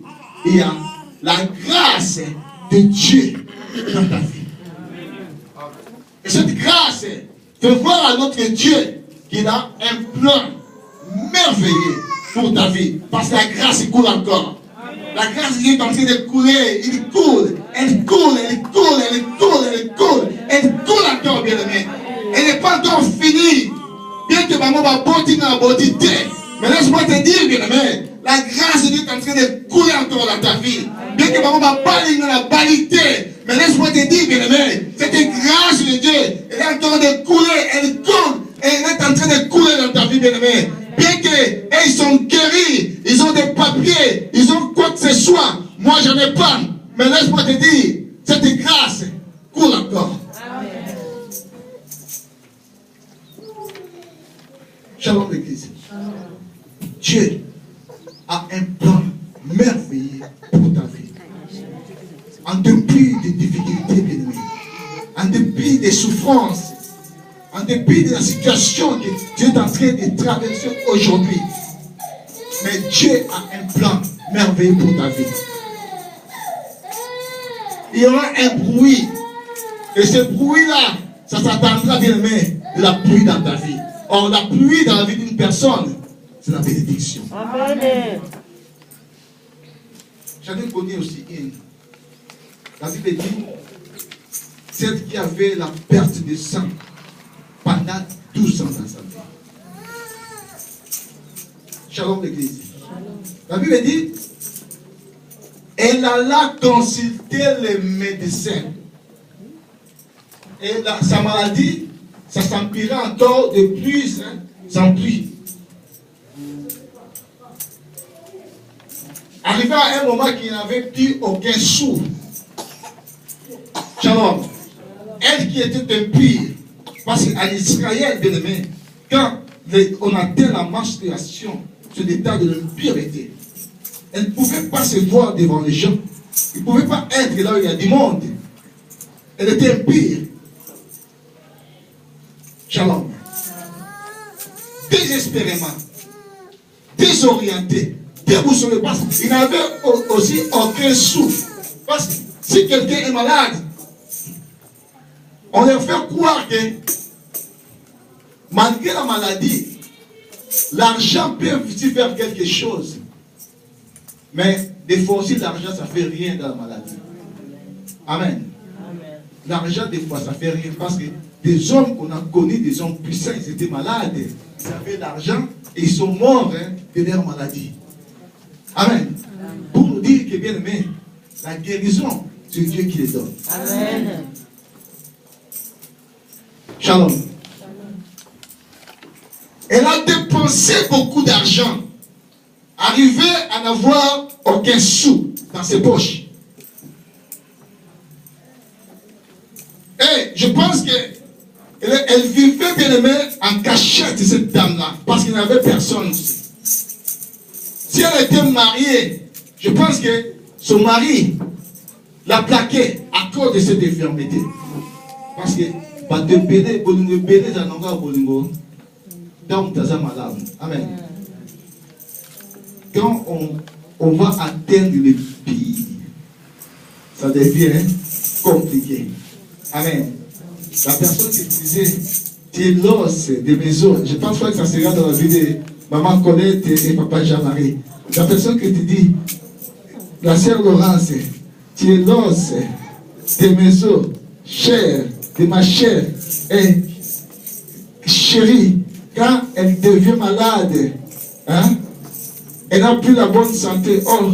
il y a la grâce de Dieu dans ta vie. Et cette grâce fait voir à notre Dieu qu'il a un plan merveilleux pour ta vie, parce que la grâce coule encore. La grâce de Dieu est en train de couler, elle coule encore, bien aimé. Elle n'est pas encore finie. Bien que maman va botter dans la beauté, mais laisse-moi te dire, bien aimé, la grâce de Dieu est en train de couler encore dans ta vie. Bien que maman va balayer dans la banalité, mais laisse-moi te dire, bien aimé, cette grâce de Dieu, elle est en train de couler, elle coule, et elle est en train de couler dans ta vie, bien aimé. Bien qu'ils sont guéris, ils ont des papiers, ils ont quoi que ce soit. Moi, je n'en ai pas. Mais laisse-moi te dire, cette grâce coule encore. Amen. Shalom l'église. Dieu a un plan merveilleux pour ta vie. En dépit des difficultés, bien-aimés, en dépit des souffrances, en dépit de la situation que Dieu est en train de traverser aujourd'hui, mais Dieu a un plan merveilleux pour ta vie. Il y aura un bruit, et ce bruit-là, ça s'attendra, bien-aimé, de la pluie dans ta vie. Or, la pluie dans la vie d'une personne, c'est la bénédiction. Amen. J'en ai connu aussi une. La Bible dit, celle qui avait la perte de sang pendant 12 ans dans sa vie. Shalom l'église. La Bible dit, elle alla consulter les médecins. Et sa maladie, ça s'empirait encore de plus en plus. Arrivé à un moment qu'il n'avait plus aucun sou. Shalom. Elle qui était impure, parce qu'en Israël, bien aimé, quand on atteint la menstruation, c'est l'état de l'impureté. Elle ne pouvait pas se voir devant les gens. Elle ne pouvait pas être là où il y a du monde. Elle était impure. Shalom. Désespérément, désorienté, déboussolé, parce qu'il n'avait aussi aucun souffle. Parce que si quelqu'un est malade, on leur fait croire que malgré la maladie, l'argent peut aussi faire quelque chose. Mais des fois aussi, l'argent, ça ne fait rien dans la maladie. Amen. L'argent, des fois, ça ne fait rien. Parce que des hommes qu'on a connus, des hommes puissants, ils étaient malades. Ils avaient l'argent et ils sont morts de leur maladie. Amen. Pour nous dire que, bien aimé, la guérison, c'est Dieu qui les donne. Amen. Shalom. Elle a dépensé beaucoup d'argent. Arrivé à n'avoir aucun sou dans ses poches. Et je pense qu'elle vivait, bien aimé, en cachette, cette dame-là, parce qu'il n'y avait personne aussi. Si elle était mariée, je pense que son mari l'a plaquée à cause de cette infirmité. Parce que, amen. Quand on va atteindre le pays, ça devient compliqué. Amen. La personne qui disait, tu es l'os de mes os. Je pense pas que ça sera dans la vie de maman Colette et papa Jean-Marie. La personne qui te dit, la sœur Laurence, tu es l'os de mes os, chair, de ma chair. Et chérie, quand elle devient malade, hein, elle n'a plus la bonne santé. Or,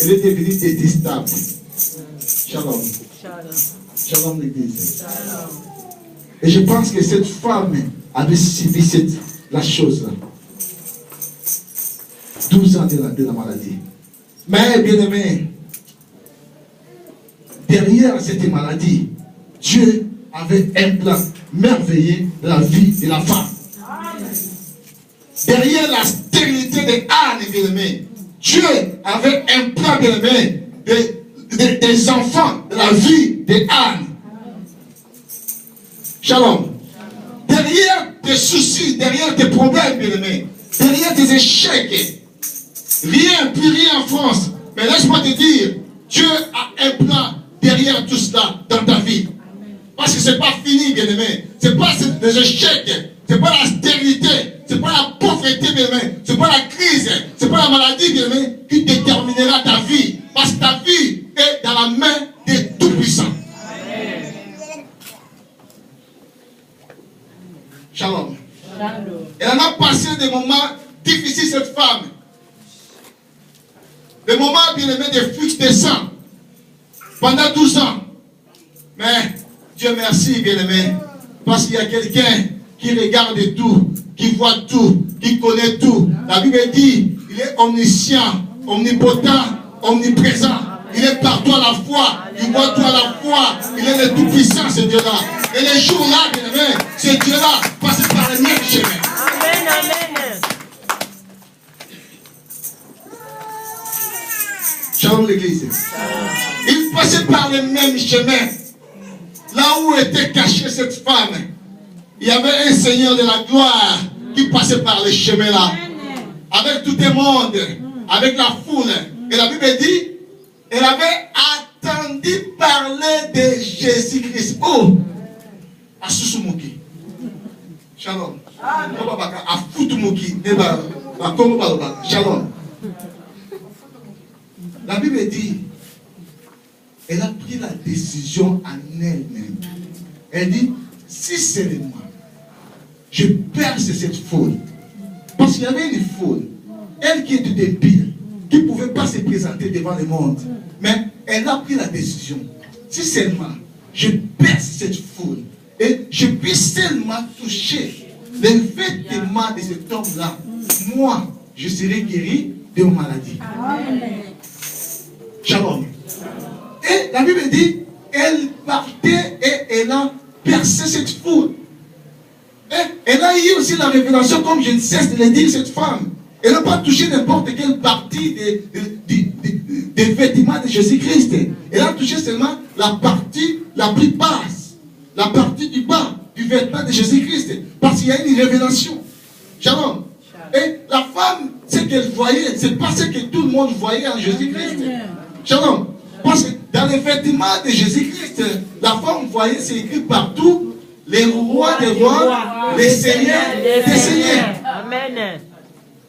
elle est devenue détestable. Shalom. Shalom l'église. Et je pense que cette femme avait subi la chose là. 12 ans de la maladie. Mais bien aimé, derrière cette maladie, Dieu avait un plan merveilleux de la vie de la femme. Derrière la stérilité de Anne, bien aimé, Dieu avait un plan, bien aimé, des enfants, de la vie de Anne. Shalom. Derrière tes soucis, derrière tes problèmes, bien aimé, derrière tes échecs, rien, plus rien en France. Mais laisse-moi te dire, Dieu a un plan derrière tout cela dans ta vie. Parce que ce n'est pas fini, bien aimé. Ce n'est pas des échecs, ce n'est pas la stérilité, ce n'est pas la pauvreté, bien aimé. Ce n'est pas la crise, ce n'est pas la maladie, bien aimé, qui déterminera ta vie. Parce que ta vie est dans la main des Tout-Puissants. Shalom. Elle en a passé des moments difficiles, cette femme. Des moments, bien aimé, de fuite de sang. Pendant 12 ans. Mais, Dieu merci, bien aimé. Parce qu'il y a quelqu'un qui regarde tout, qui voit tout, qui connaît tout. La Bible dit, il est omniscient, omnipotent, omniprésent. Il est partout à la fois, il voit tout à la fois. Il est le tout-puissant, ce Dieu-là. Et les jours-là, bien aimé, ce Dieu-là passe par le même chemin. Amen, amen. Shalom l'église. Il passait par le même chemin. Là où était cachée cette femme, il y avait un Seigneur de la gloire qui passait par le chemin là. Avec tout le monde, avec la foule. Et la Bible dit, elle avait attendu parler de Jésus-Christ. Oh! À Susumuki. Shalom. À Futumuki. Shalom. La Bible dit, elle a pris la décision en elle-même. Elle dit, si seulement je perce cette foule, parce qu'il y avait une foule, elle qui était débile, qui ne pouvait pas se présenter devant le monde, mais elle a pris la décision, si seulement je perce cette foule, et je puisse seulement toucher les vêtements de cet homme-là, moi, je serai guéri de ma maladie. Amen. Shalom. Et la Bible dit, elle partait et elle a percé cette foule. Et elle a eu aussi la révélation, comme je ne cesse de le dire, cette femme. Elle n'a pas touché n'importe quelle partie des vêtements de Jésus-Christ. Elle a touché seulement la partie la plus basse, la partie du bas du vêtement de Jésus-Christ. Parce qu'il y a une révélation. Shalom. Et la femme, ce qu'elle voyait, ce n'est pas ce que tout le monde voyait en Jésus-Christ. Shalom. Parce que dans les vêtements de Jésus-Christ, la femme voyait, c'est écrit partout, les rois des rois, les seigneurs des seigneurs. Amen.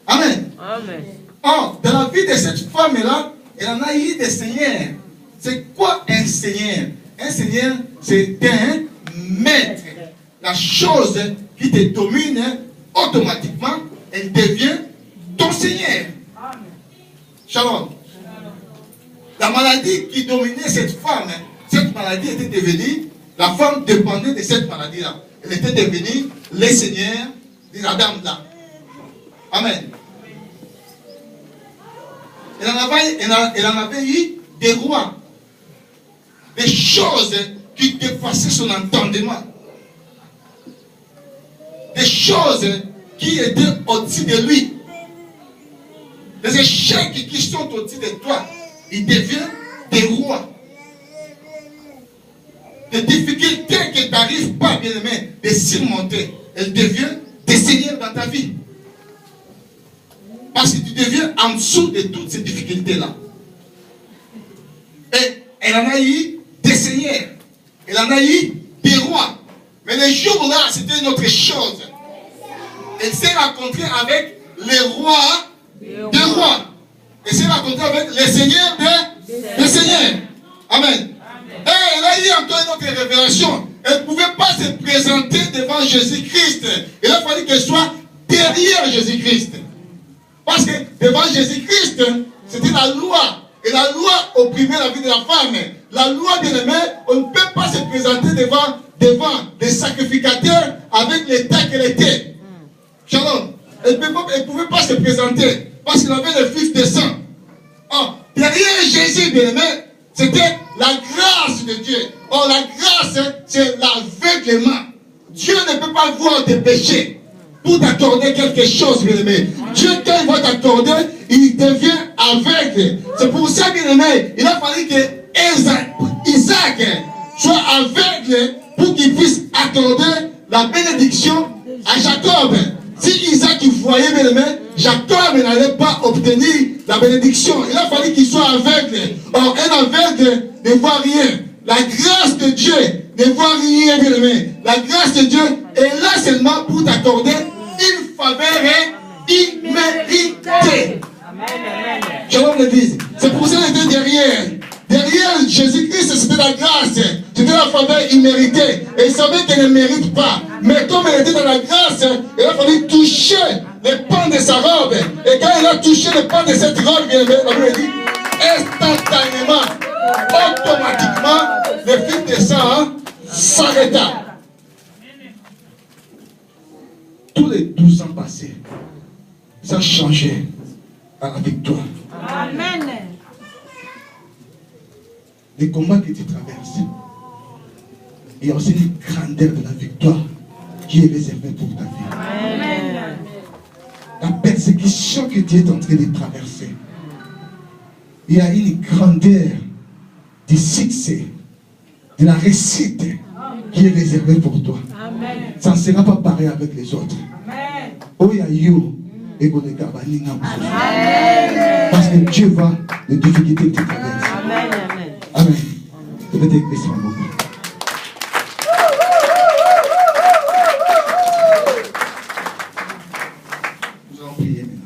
Amen. Amen. Or, dans la vie de cette femme-là, elle en a eu des seigneurs. C'est quoi un seigneur? Un seigneur, c'est un maître. La chose qui te domine, automatiquement, elle devient ton seigneur. Shalom. La maladie qui dominait cette femme, cette maladie était devenue, la femme dépendait de cette maladie-là. Elle était devenue le seigneur de la dame-là. Amen. Elle en avait eu des rois, des choses qui dépassaient son entendement, des choses qui étaient au-dessus de lui, des échecs qui sont au-dessus de toi. Il devient des rois. Des difficultés que tu n'arrives pas, bien aimé, de surmonter, elles deviennent des seigneurs dans ta vie. Parce que tu deviens en dessous de toutes ces difficultés-là. Et elle en a eu des seigneurs. Elle en a eu des rois. Mais les jours-là, c'était une autre chose. Elle s'est rencontrée avec les rois des rois. Elle s'est rencontrée avec les seigneurs des seigneurs. Amen. Et elle a eu encore une autre révélation. Elle ne pouvait pas se présenter devant Jésus-Christ. Il a fallu qu'elle soit derrière Jésus-Christ. Parce que devant Jésus-Christ, c'était la loi. Et la loi opprimait la vie de la femme. La loi, bien aimé, on ne peut pas se présenter devant des sacrificateurs avec l'état qu'elle était. Shalom. Elle ne pouvait pas se présenter parce qu'elle avait le fils de sang. Or, derrière Jésus, bien aimé, c'était la grâce de Dieu. Or, la grâce, c'est l'aveuglement. Dieu ne peut pas voir tes péchés pour t'accorder quelque chose, bien aimé. Dieu, quand il va t'accorder, il devient aveugle. C'est pour ça, bien aimé, il a fallu que Isaac soit aveugle pour qu'il puisse accorder la bénédiction à Jacob. Si Isaac voyait, bien aimé, Jacob n'allait pas obtenir la bénédiction. Il a fallu qu'il soit aveugle. Or, un aveugle ne voit rien. La grâce de Dieu ne voit rien, bien aimé. La grâce de Dieu est là seulement pour t'accorder une faveur imméritée. Shalom l'église. C'est pour ça qu'elle était derrière. Derrière Jésus-Christ, c'était la grâce. C'était la faveur imméritée. Et il savait qu'elle ne mérite pas. Mais comme elle était dans la grâce, il a fallu toucher les pans de sa robe. Et quand il a touché les pans de cette robe, bien aimé, la Bible dit, instantanément, automatiquement, le fil de sang s'arrêta. Tous les 12 ans passés, ça a changé à la victoire. Amen. Les combats que tu traverses, il y a aussi une grandeur de la victoire qui est réservée pour ta vie. La persécution que tu es en train de traverser, il y a une grandeur du succès, de la réussite qui est réservée pour toi. Amen. Ça ne sera pas pareil avec les autres. Amen. Oh, il y a you. Parce que Dieu va les difficultés que tu traverses. Amen. Amen. Amen. Je vais t'écrire ça beaucoup. Nous allons prier maintenant.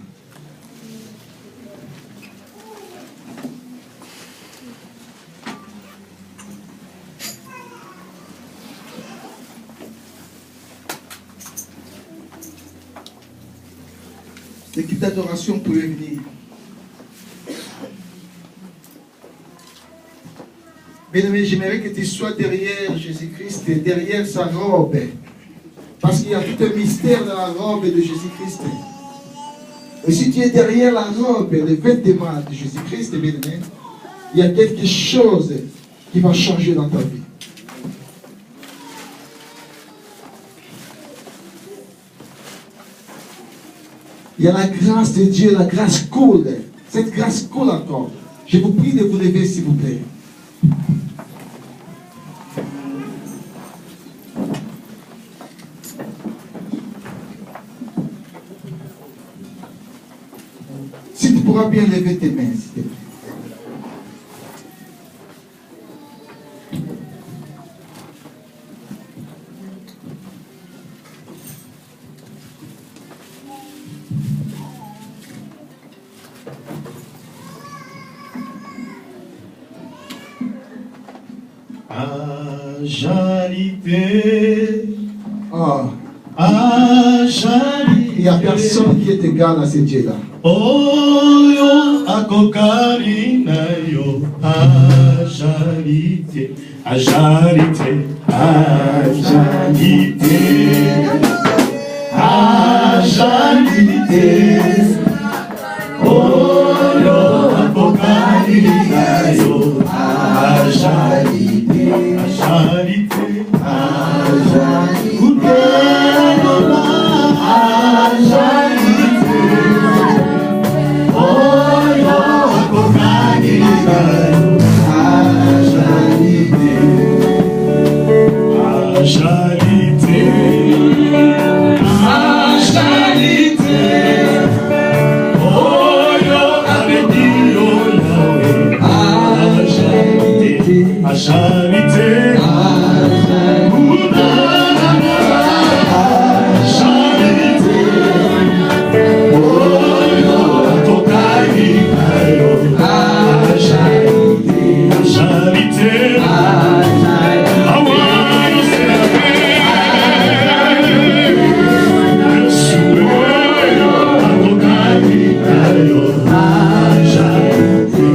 L'équipe d'adoration pouvait venir. Bien-aimé, j'aimerais que tu sois derrière Jésus-Christ et derrière sa robe. Parce qu'il y a tout un mystère dans la robe de Jésus-Christ. Et si tu es derrière la robe, le vêtement de Jésus-Christ, bien-aimé, il y a quelque chose qui va changer dans ta vie. Il y a la grâce de Dieu, la grâce coule. Cette grâce coule encore. Je vous prie de vous lever, s'il vous plaît. Si tu pourras bien lever tes mains, s'il te plaît. Ajalite, Ah, ajalite. il n'y a personne qui est égal à ce Dieu-là. Oyo akokari na yo. Ajalite, ajalite, ajalite, ajalite. Oyo akokari na yo. Ajalite, ajalite, ajalite. Ajalite. Oyo akokari na yo. Ajalite, ajalite, ajalite. Oyo abedi yo Yahweh. Ajalite, ajalite, ajalite. Oyo akokari na yo. Ajalite, ajalite. I wanna celebrate. Yesu oyo akokari na yo. Ajalite,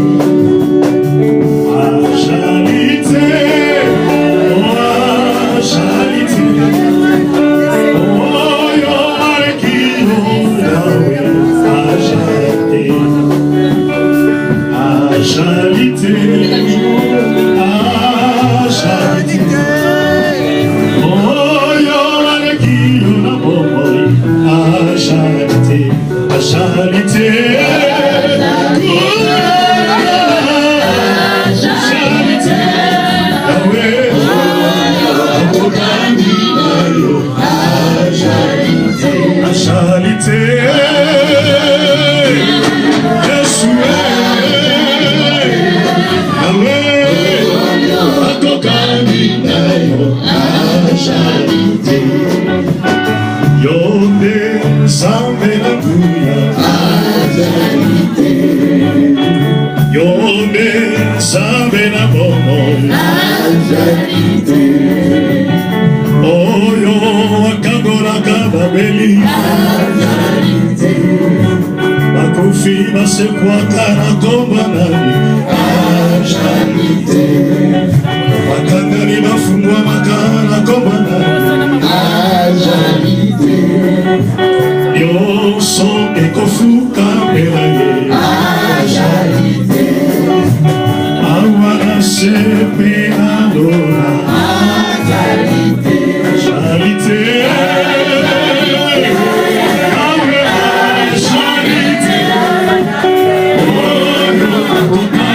ajalite, ajalite. Oyo areki yo Yahweh. Ajalite, ajalite, ajalite. Oyo areki yo na bomoi. Ajalite, ajalite. Ajalite, Yahweh. Akokari na yo. Ajalite, ajalite. Yesu Yahweh. Akokari na yo. Ajalite. Yonde zambe na kuya. Ajalite. Yonde zambe na bomo. Ajalite. Oyo akagora kababeli. Ajalite. Bakufi basekwaka na komba nani. Ajalite. Bakangani bafungwa makana komba nani. Ajalite. Nyonso ekofuka mbela ye. Ajalite. Awana sepe adora. Ajalite, ajalite. Ajalite. Oyo akokari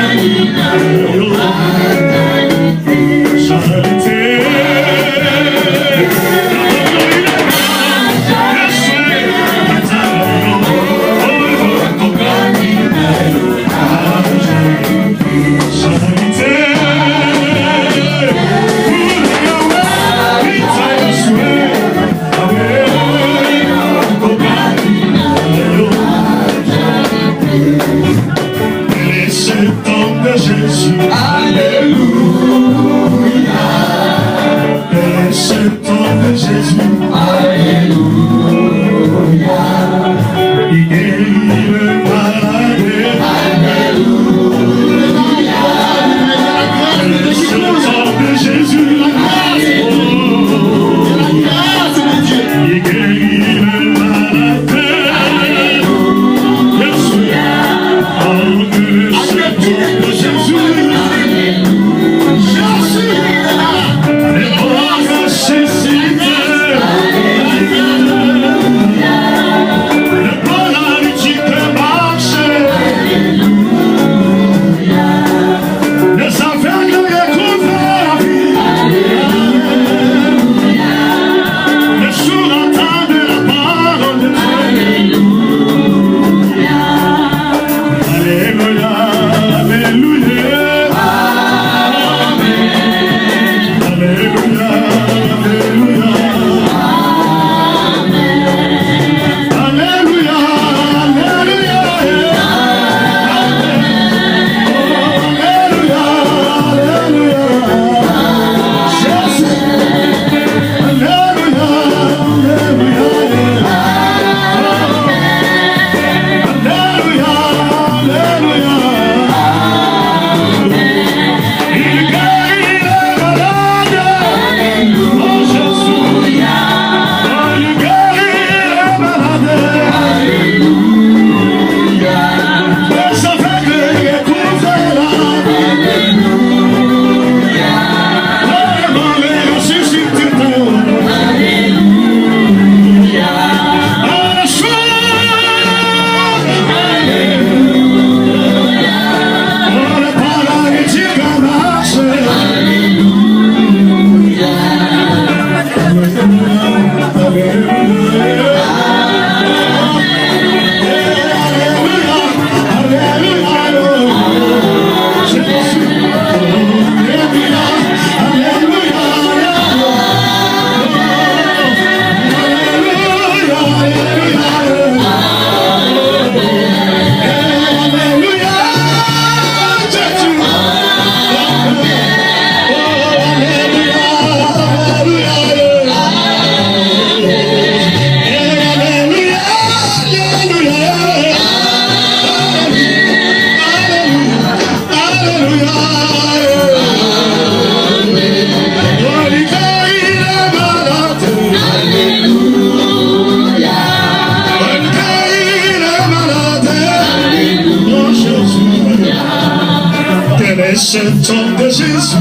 ce temps de Jésus.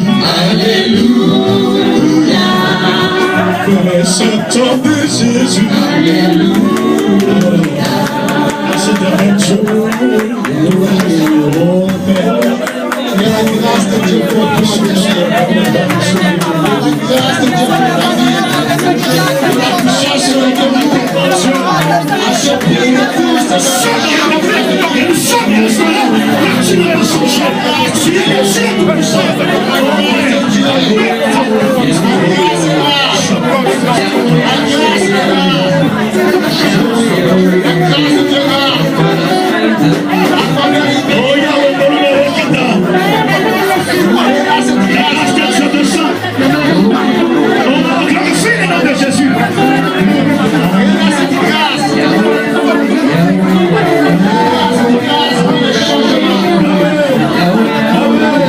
Alléluia. Connais ce temps de Jésus. Alléluia. C'est un jour. Oh Père. Mais la grâce de Dieu pour toi, la grâce de Dieu pour ta vie, la puissance sur laquelle tu compassion, à ce prix de Christ,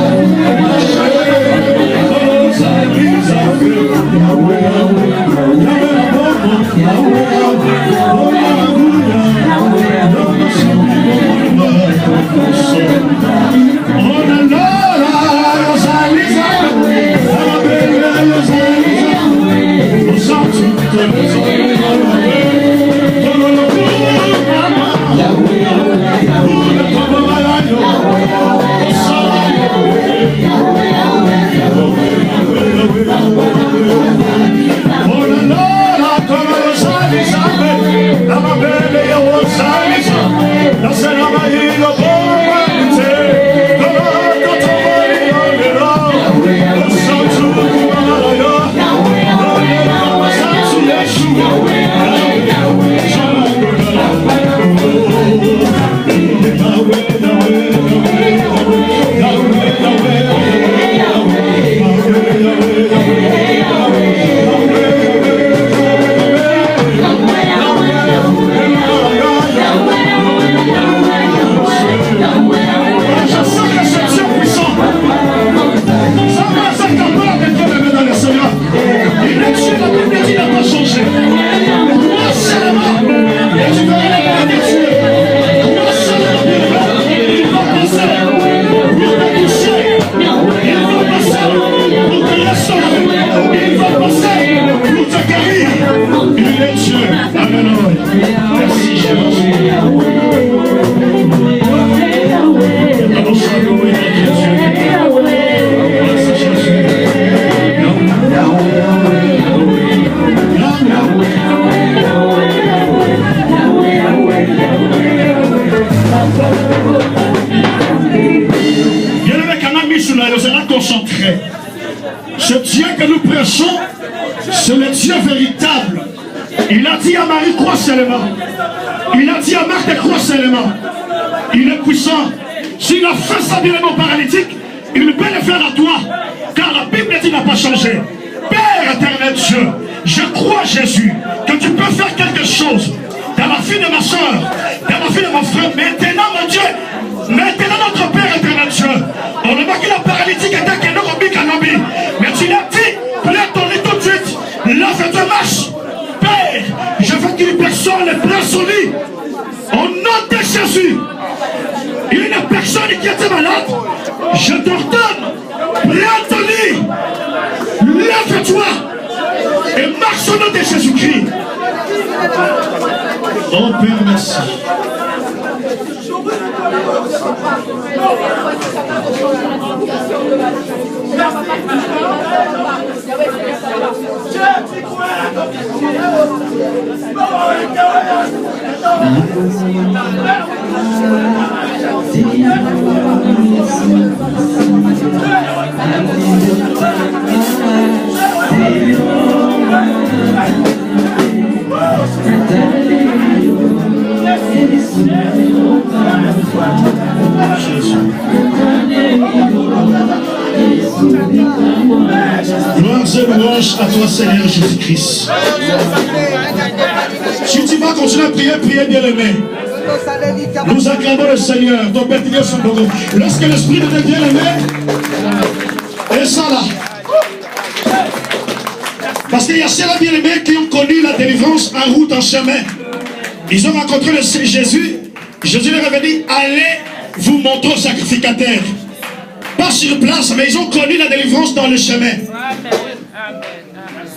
Oh, sera concentré. Ce Dieu que nous prêchons, c'est le Dieu véritable. Il a dit à Marie, crois seulement. Il a dit à Marthe, crois seulement. Il est puissant. S'il a fait ça bien au paralytique, il peut le faire à toi. Car la Bible dit qu'il n'a pas changé. Père éternel Dieu, je crois Jésus que tu peux faire quelque chose dans la vie de ma soeur, dans la vie de mon frère. Maintenant mon Dieu, maintenant notre Père éternel Dieu, on ne voit que la paralytique était Kenobi, mais tu l'as dit, lève ton lit tout de suite, lève-toi, marche. Père, je veux qu'une personne prenne son lit au nom de Jésus. Une personne qui était malade, je t'ordonne, prends ton lit, lève-toi et marche au nom de Jésus-Christ. Oh Père, merci. Gloire et louange à toi, Seigneur Jésus-Christ. Si tu vas continuer à prier, priez bien aimé. Nous acclamons le Seigneur. Ton Père, lorsque l'Esprit de Dieu bien aimé est ça là. Parce qu'il y a ceux-là bien aimés qui ont connu la délivrance en route, en chemin. Ils ont rencontré le Jésus. Jésus leur avait dit, allez vous montrer au sacrificateur. Pas sur place, mais ils ont connu la délivrance dans le chemin.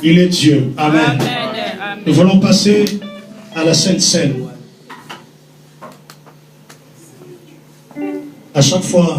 Il est Dieu. Amen. Nous voulons passer à la Sainte Seine. À chaque fois